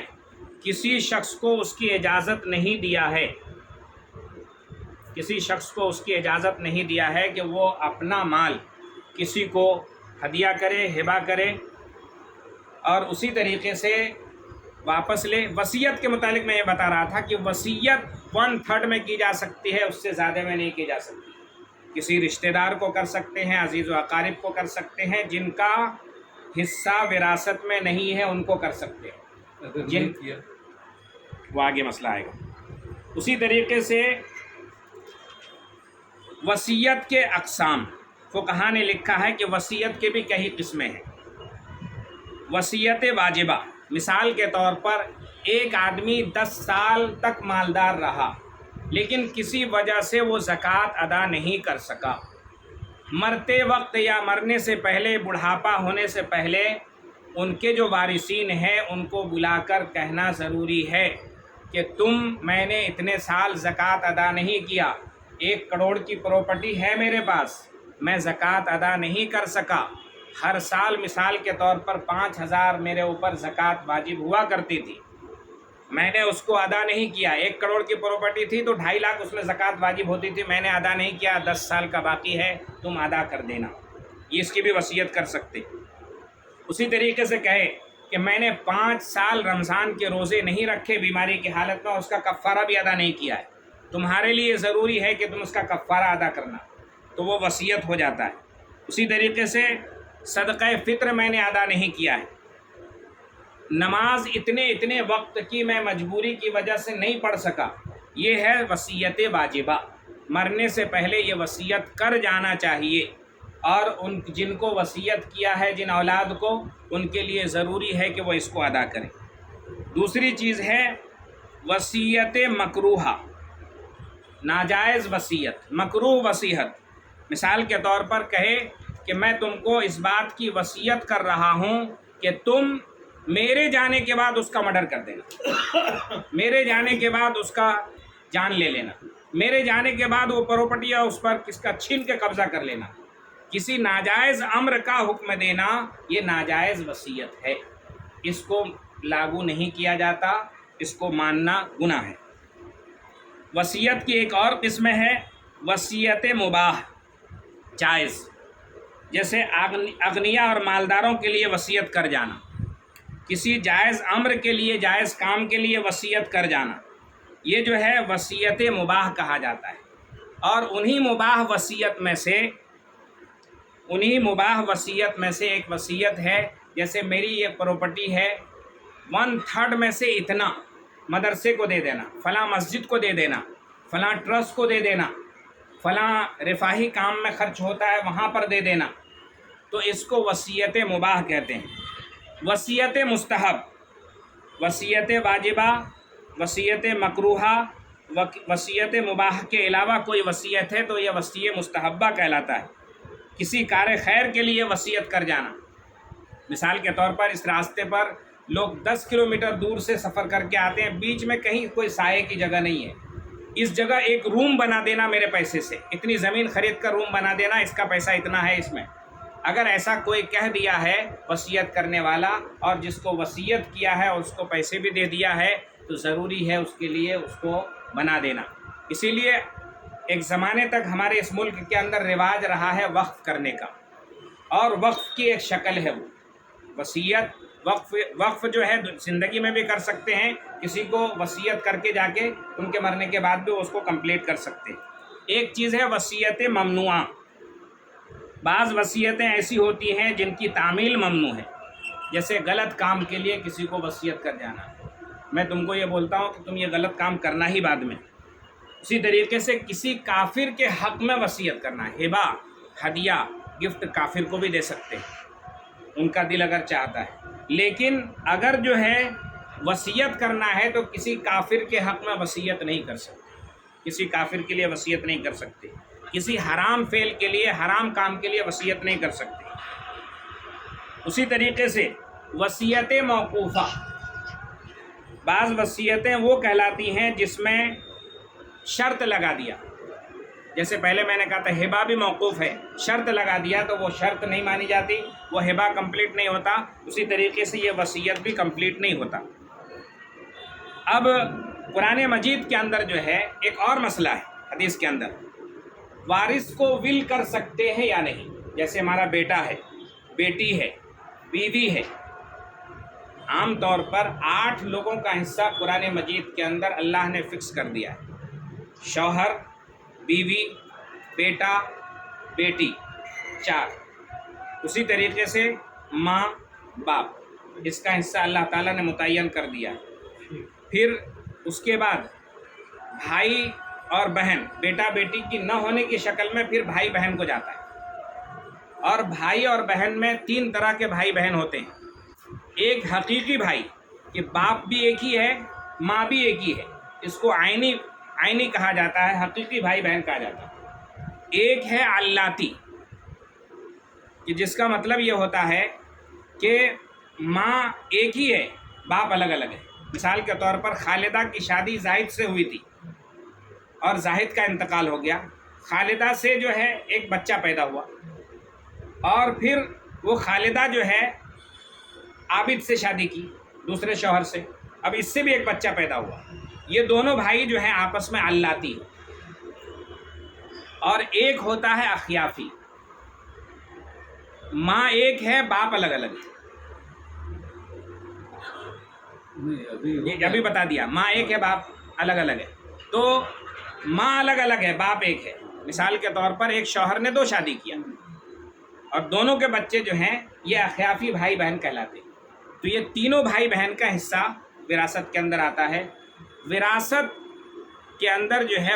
[SPEAKER 1] کسی شخص کو اس کی اجازت نہیں دیا ہے، کسی شخص کو اس کی اجازت نہیں دیا ہے کہ وہ اپنا مال کسی کو ہدیہ کرے، ہبہ کرے اور اسی طریقے سے واپس لے. وصیت کے متعلق میں یہ بتا رہا تھا کہ وصیت 1/3 میں کی جا سکتی ہے، اس سے زیادہ میں نہیں کی جا سکتی. کسی رشتہ دار کو کر سکتے ہیں، عزیز و اقارب کو کر سکتے ہیں، جن کا حصہ وراثت میں نہیں ہے ان کو کر سکتے ہیں. جن وہ آگے مسئلہ آئے گا. اسی طریقے سے وصیت کے اقسام، فقہا نے لکھا ہے کہ وصیت کے بھی کئی قسمیں ہیں. وصیت واجبہ، مثال کے طور پر ایک آدمی 10 سال تک مالدار رہا لیکن کسی وجہ سے وہ زکوٰۃ ادا نہیں کر سکا، مرتے وقت یا مرنے سے پہلے، بڑھاپا ہونے سے پہلے ان کے جو وارثین ہیں ان کو بلا کر کہنا ضروری ہے کہ میں نے اتنے سال زکوٰۃ ادا نہیں کیا، 1 کروڑ کی پراپرٹی ہے میرے پاس، میں زکوٰۃ ادا نہیں کر سکا، ہر سال مثال کے طور پر 5,000 میرے اوپر زکوٰۃ واجب ہوا کرتی تھی، میں نے اس کو ادا نہیں کیا، 1 کروڑ کی پراپرٹی تھی تو 2.5 لاکھ اس میں زکوٰۃ واجب ہوتی تھی، میں نے ادا نہیں کیا، 10 سال کا باقی ہے، تم ادا کر دینا، یہ اس کی بھی وصیت کر سکتے۔ اسی طریقے سے کہے کہ میں نے 5 سال رمضان کے روزے نہیں رکھے بیماری کی حالت میں، اس کا کفارہ بھی ادا نہیں کیا ہے، تمہارے لیے ضروری ہے کہ تم اس کا کفارہ ادا کرنا، تو وہ وصیت ہو جاتا ہے۔ اسی طریقے سے صدقہ فطر میں نے ادا نہیں کیا ہے، نماز اتنے وقت کی میں مجبوری کی وجہ سے نہیں پڑھ سکا، یہ ہے وصیت واجبہ، مرنے سے پہلے یہ وصیت کر جانا چاہیے، اور جن کو وصیت کیا ہے، جن اولاد کو، ان کے لیے ضروری ہے کہ وہ اس کو ادا کریں۔ دوسری چیز ہے وصیت مکروہہ، ناجائز وصیت، مکروہ وصیت، مثال کے طور پر کہے کہ میں تم کو اس بات کی وصیت کر رہا ہوں کہ تم میرے جانے کے بعد اس کا مرڈر کر دینا، میرے جانے کے بعد اس کا جان لے لینا، میرے جانے کے بعد وہ پراپرٹی ہے اس پر کس کا چھین کے قبضہ کر لینا، کسی ناجائز امر کا حکم دینا، یہ ناجائز وصیت ہے، اس کو لاگو نہیں کیا جاتا، اس کو ماننا گناہ ہے۔ وصیت کی ایک اور قسم ہے وصیت مباح، جائز، جیسے اغنیا اور مالداروں کے لیے وصیت کر جانا، کسی جائز امر کے لیے، جائز کام کے لیے وصیت کر جانا، یہ جو ہے وصیت مباح کہا جاتا ہے۔ اور انہی مباح وصیت میں سے ایک وصیت ہے، جیسے میری یہ پراپرٹی ہے، 1/3 میں سے اتنا مدرسے کو دے دینا، فلاں مسجد کو دے دینا، فلاں ٹرسٹ کو دے دینا، فلاں رفاہی کام میں خرچ ہوتا ہے وہاں پر دے دینا، تو اس کو وصیت مباح کہتے ہیں۔ وصیت مستحب، وصیت واجبہ، وصیت مکروہہ، وصیت مباح کے علاوہ کوئی وصیت ہے تو یہ وصیت مستحبہ کہلاتا ہے۔ کسی کار خیر کے لیے وصیت کر جانا، مثال کے طور پر اس راستے پر لوگ 10 کلومیٹر دور سے سفر کر کے آتے ہیں، بیچ میں کہیں کوئی سائے کی جگہ نہیں ہے، اس جگہ ایک روم بنا دینا میرے پیسے سے، اتنی زمین خرید کر روم بنا دینا، اس کا پیسہ اتنا ہے اس میں، اگر ایسا کوئی کہہ دیا ہے وصیت کرنے والا، اور جس کو وصیت کیا ہے اور اس کو پیسے بھی دے دیا ہے، تو ضروری ہے اس کے لیے اس کو بنا دینا۔ اسی لیے ایک زمانے تک ہمارے اس ملک کے اندر رواج رہا ہے وقف کرنے کا، اور وقف کی ایک شکل ہے وہ وصیت۔ وقف جو ہے زندگی میں بھی کر سکتے ہیں، کسی کو وصیت کر کے جا کے ان کے مرنے کے بعد بھی اس کو کمپلیٹ کر سکتے ہیں۔ ایک چیز ہے وصیت ممنوعہ، بعض وصیتیں ایسی ہوتی ہیں جن کی تعمیل ممنوع ہے، جیسے غلط کام کے لیے کسی کو وصیت کر جانا، میں تم کو یہ بولتا ہوں کہ تم یہ غلط کام کرنا ہی بعد میں۔ اسی طریقے سے کسی کافر کے حق میں وصیت کرنا، ہبہ، ہدیہ، گفٹ کافر کو بھی دے سکتے ہیں ان کا دل اگر چاہتا ہے، لیکن اگر جو ہے وصیت کرنا ہے تو کسی کافر کے حق میں وصیت نہیں کر سکتے، کسی کافر کے لیے وصیت نہیں کر سکتے، کسی حرام فعل کے لیے، حرام کام کے لیے وصیت نہیں کر سکتے۔ اسی طریقے سے وصیت موقوفہ، بعض وصیتیں وہ کہلاتی ہیں جس میں شرط لگا دیا، جیسے پہلے میں نے کہا تھا ہبہ بھی موقوف ہے، شرط لگا دیا تو وہ شرط نہیں مانی جاتی، وہ ہبہ کمپلیٹ نہیں ہوتا، اسی طریقے سے یہ وصیت بھی کمپلیٹ نہیں ہوتا۔ اب قرآن مجید کے اندر جو ہے ایک اور مسئلہ ہے، حدیث کے اندر، وارث کو ول کر سکتے ہیں یا نہیں، جیسے ہمارا بیٹا ہے، بیٹی ہے، بیوی ہے، عام طور پر 8 لوگوں کا حصہ قرآن مجید کے اندر اللہ نے فکس کر دیا ہے، شوہر، بیوی، بیٹا، بیٹی، 4، اسی طریقے سے ماں، باپ، اس کا حصہ اللہ تعالیٰ نے متعین کر دیا ہے۔ پھر اس کے بعد بھائی اور بہن، بیٹا بیٹی کی نہ ہونے کی شکل میں پھر بھائی بہن کو جاتا ہے، اور بھائی اور بہن میں 3 طرح کے بھائی بہن ہوتے ہیں، ایک حقیقی بھائی کہ باپ بھی ایک ہی ہے، ماں بھی ایک ہی ہے، اس کو عینی کہا جاتا ہے، حقیقی بھائی بہن کہا جاتا ہے۔ ایک ہے علاتی، کہ جس کا مطلب یہ ہوتا ہے کہ ماں ایک ہی ہے، باپ الگ الگ ہے۔ مثال کے طور پر خالدہ کی شادی زاہد سے ہوئی تھی اور زاہد کا انتقال ہو گیا، خالدہ سے جو ہے ایک بچہ پیدا ہوا، اور پھر وہ خالدہ جو ہے عابد سے شادی کی دوسرے شوہر سے، اب اس سے بھی ایک بچہ پیدا ہوا۔ یہ دونوں بھائی جو ہیں آپس میں علاتی، اور ایک ہوتا ہے اخیافی، ماں ایک ہے باپ الگ الگ ہے۔ ابھی بتا دیا، ماں ایک ہے باپ الگ الگ ہے، تو ماں الگ الگ ہے باپ ایک ہے۔ مثال کے طور پر ایک شوہر نے 2 شادی کیا اور دونوں کے بچے جو ہیں یہ اخیافی بھائی بہن کہلاتے ہیں۔ تو یہ تینوں بھائی بہن کا حصہ وراثت کے اندر آتا ہے۔ وراثت کے اندر جو ہے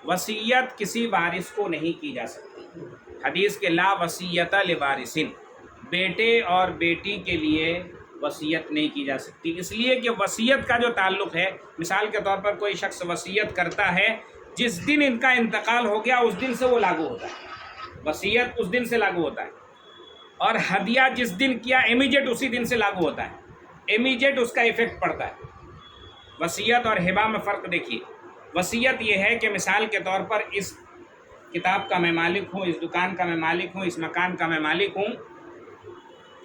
[SPEAKER 1] وصیت کسی وارث کو نہیں کی جا سکتی۔ حدیث کے لا وصیت لوارث، بیٹے اور بیٹی کے لیے وصیت نہیں کی جا سکتی، اس لیے کہ وصیت کا جو تعلق ہے، مثال کے طور پر کوئی شخص وصیت کرتا ہے، جس دن ان کا انتقال ہو گیا اس دن سے وہ لاگو ہوتا ہے، وصیت اس دن سے لاگو ہوتا ہے، اور ہدیہ جس دن کیا امیجیٹ اسی دن سے لاگو ہوتا ہے، امیجیٹ اس کا ایفیکٹ پڑتا ہے۔ وصیت اور ہبہ میں فرق دیکھیے، وصیت یہ ہے کہ مثال کے طور پر اس کتاب کا میں مالک ہوں، اس دکان کا میں مالک ہوں، اس مکان کا میں مالک ہوں،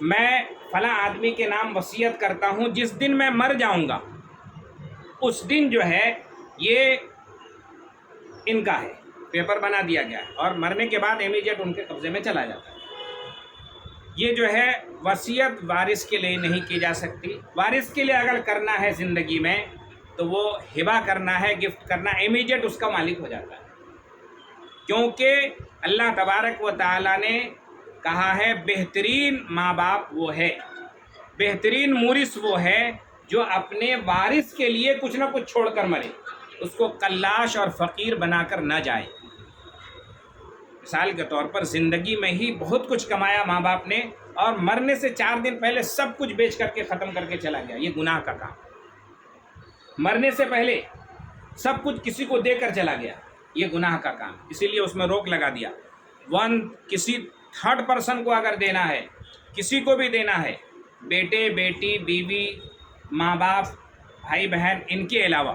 [SPEAKER 1] میں فلاں آدمی کے نام وصیت کرتا ہوں، جس دن میں مر جاؤں گا اس دن جو ہے یہ ان کا ہے، پیپر بنا دیا گیا ہے، اور مرنے کے بعد امیجیٹ ان کے قبضے میں چلا جاتا ہے۔ یہ جو ہے وصیت وارث کے لیے نہیں کی جا سکتی۔ وارث کے لیے اگر کرنا ہے زندگی میں تو وہ ہبہ کرنا ہے، گفٹ کرنا، امیجیٹ اس کا مالک ہو جاتا ہے، کیونکہ اللہ تبارک و تعالیٰ نے کہا ہے بہترین ماں باپ وہ ہے، بہترین مورث وہ ہے جو اپنے وارث کے لیے کچھ نہ کچھ چھوڑ کر مرے، اس کو قلاش اور فقیر بنا کر نہ جائے۔ مثال کے طور پر زندگی میں ہی بہت کچھ کمایا ماں باپ نے، اور مرنے سے 4 دن پہلے سب کچھ بیچ کر کے ختم کر کے چلا گیا، یہ گناہ کا کام۔ مرنے سے پہلے سب کچھ کسی کو دے کر چلا گیا، یہ گناہ کا کام، اسی لیے اس میں روک لگا دیا۔ کسی 3rd پرسن کو اگر دینا ہے، کسی کو بھی دینا ہے، بیٹے بیٹی بیوی ماں باپ بھائی بہن ان کے علاوہ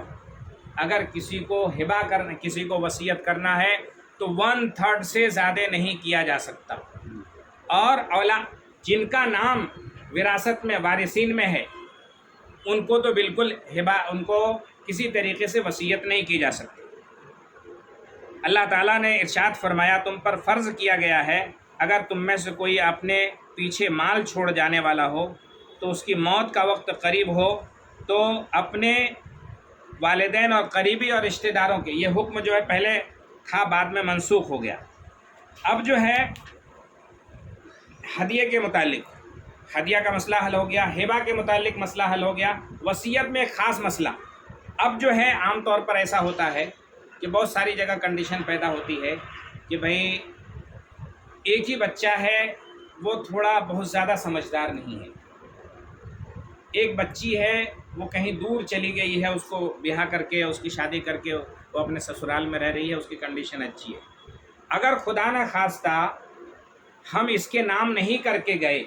[SPEAKER 1] اگر کسی کو ہبہ کرنا، کسی کو وصیت کرنا ہے تو 1/3 سے زیادہ نہیں کیا جا سکتا، اور اولاد جن کا نام وراثت میں وارثین میں ہے ان کو تو بالکل ہبہ، ان کو کسی طریقے سے وصیت نہیں کی جا سکتی۔ اللہ تعالیٰ نے ارشاد فرمایا تم پر فرض کیا گیا ہے اگر تم میں سے کوئی اپنے پیچھے مال چھوڑ جانے والا ہو تو اس کی موت کا وقت قریب ہو تو اپنے والدین اور قریبی اور رشتہ داروں کے، یہ حکم جو ہے پہلے تھا بعد میں منسوخ ہو گیا، اب جو ہے ہدیے کے متعلق ہدیہ کا مسئلہ حل ہو گیا، ہبہ کے متعلق مسئلہ حل ہو گیا، وصیت میں ایک خاص مسئلہ۔ اب جو ہے عام طور پر ایسا ہوتا ہے کہ بہت ساری جگہ کنڈیشن پیدا ہوتی ہے کہ بھئی ایک ہی بچہ ہے، وہ تھوڑا بہت زیادہ سمجھدار نہیں ہے، ایک بچی ہے وہ کہیں دور چلی گئی ہے، اس کو بیاہ کر کے اس کی شادی کر کے وہ اپنے سسرال میں رہ رہی ہے، اس کی کنڈیشن اچھی ہے، اگر خدا نہ خواستہ ہم اس کے نام نہیں کر کے گئے،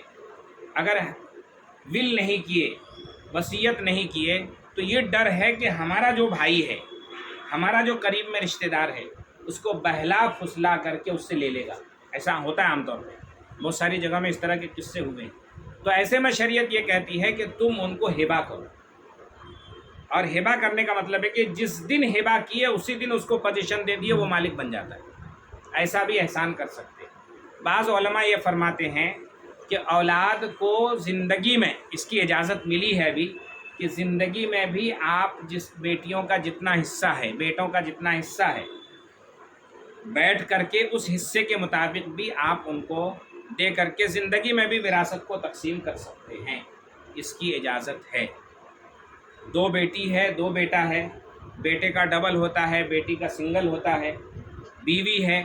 [SPEAKER 1] اگر ول نہیں کیے، وصیت نہیں کیے، تو یہ ڈر ہے کہ ہمارا جو بھائی ہے، ہمارا جو قریب میں رشتہ دار ہے، اس کو بہلا پھسلا کر کے اس سے لے لے گا۔ ایسا ہوتا ہے عام طور پہ، بہت ساری جگہ میں اس طرح کے قصے ہوئے ہیں۔ تو ایسے میں شریعت یہ کہتی ہے کہ تم ان کو ہبہ کرو، اور ہبہ کرنے کا مطلب ہے کہ جس دن ہبہ کیے اسی دن اس کو پوزیشن دے دیے، وہ مالک بن جاتا ہے۔ ایسا بھی احسان کر سکتے ہیں۔ بعض علماء یہ فرماتے ہیں کہ اولاد کو زندگی میں اس کی اجازت ملی ہے بھی کہ زندگی میں بھی آپ جس بیٹیوں کا جتنا حصہ ہے، بیٹوں کا جتنا حصہ ہے، بیٹھ کر کے اس حصے کے مطابق بھی آپ ان کو دے کر کے زندگی میں بھی وراثت کو تقسیم کر سکتے ہیں، اس کی اجازت ہے۔ 2 بیٹی ہے 2 بیٹا ہے، بیٹے کا ڈبل ہوتا ہے، بیٹی کا سنگل ہوتا ہے، بیوی ہے،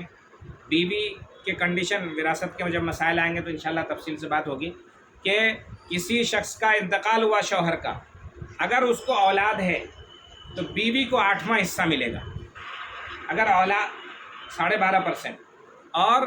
[SPEAKER 1] بیوی کے کنڈیشن وراثت کے جب مسائل آئیں گے تو انشاءاللہ تفصیل سے بات ہوگی کہ کسی شخص کا انتقال ہوا شوہر کا، اگر اس کو اولاد ہے تو بیوی کو 8واں حصہ ملے گا، اگر اولاد 12.5%، اور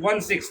[SPEAKER 1] 1/6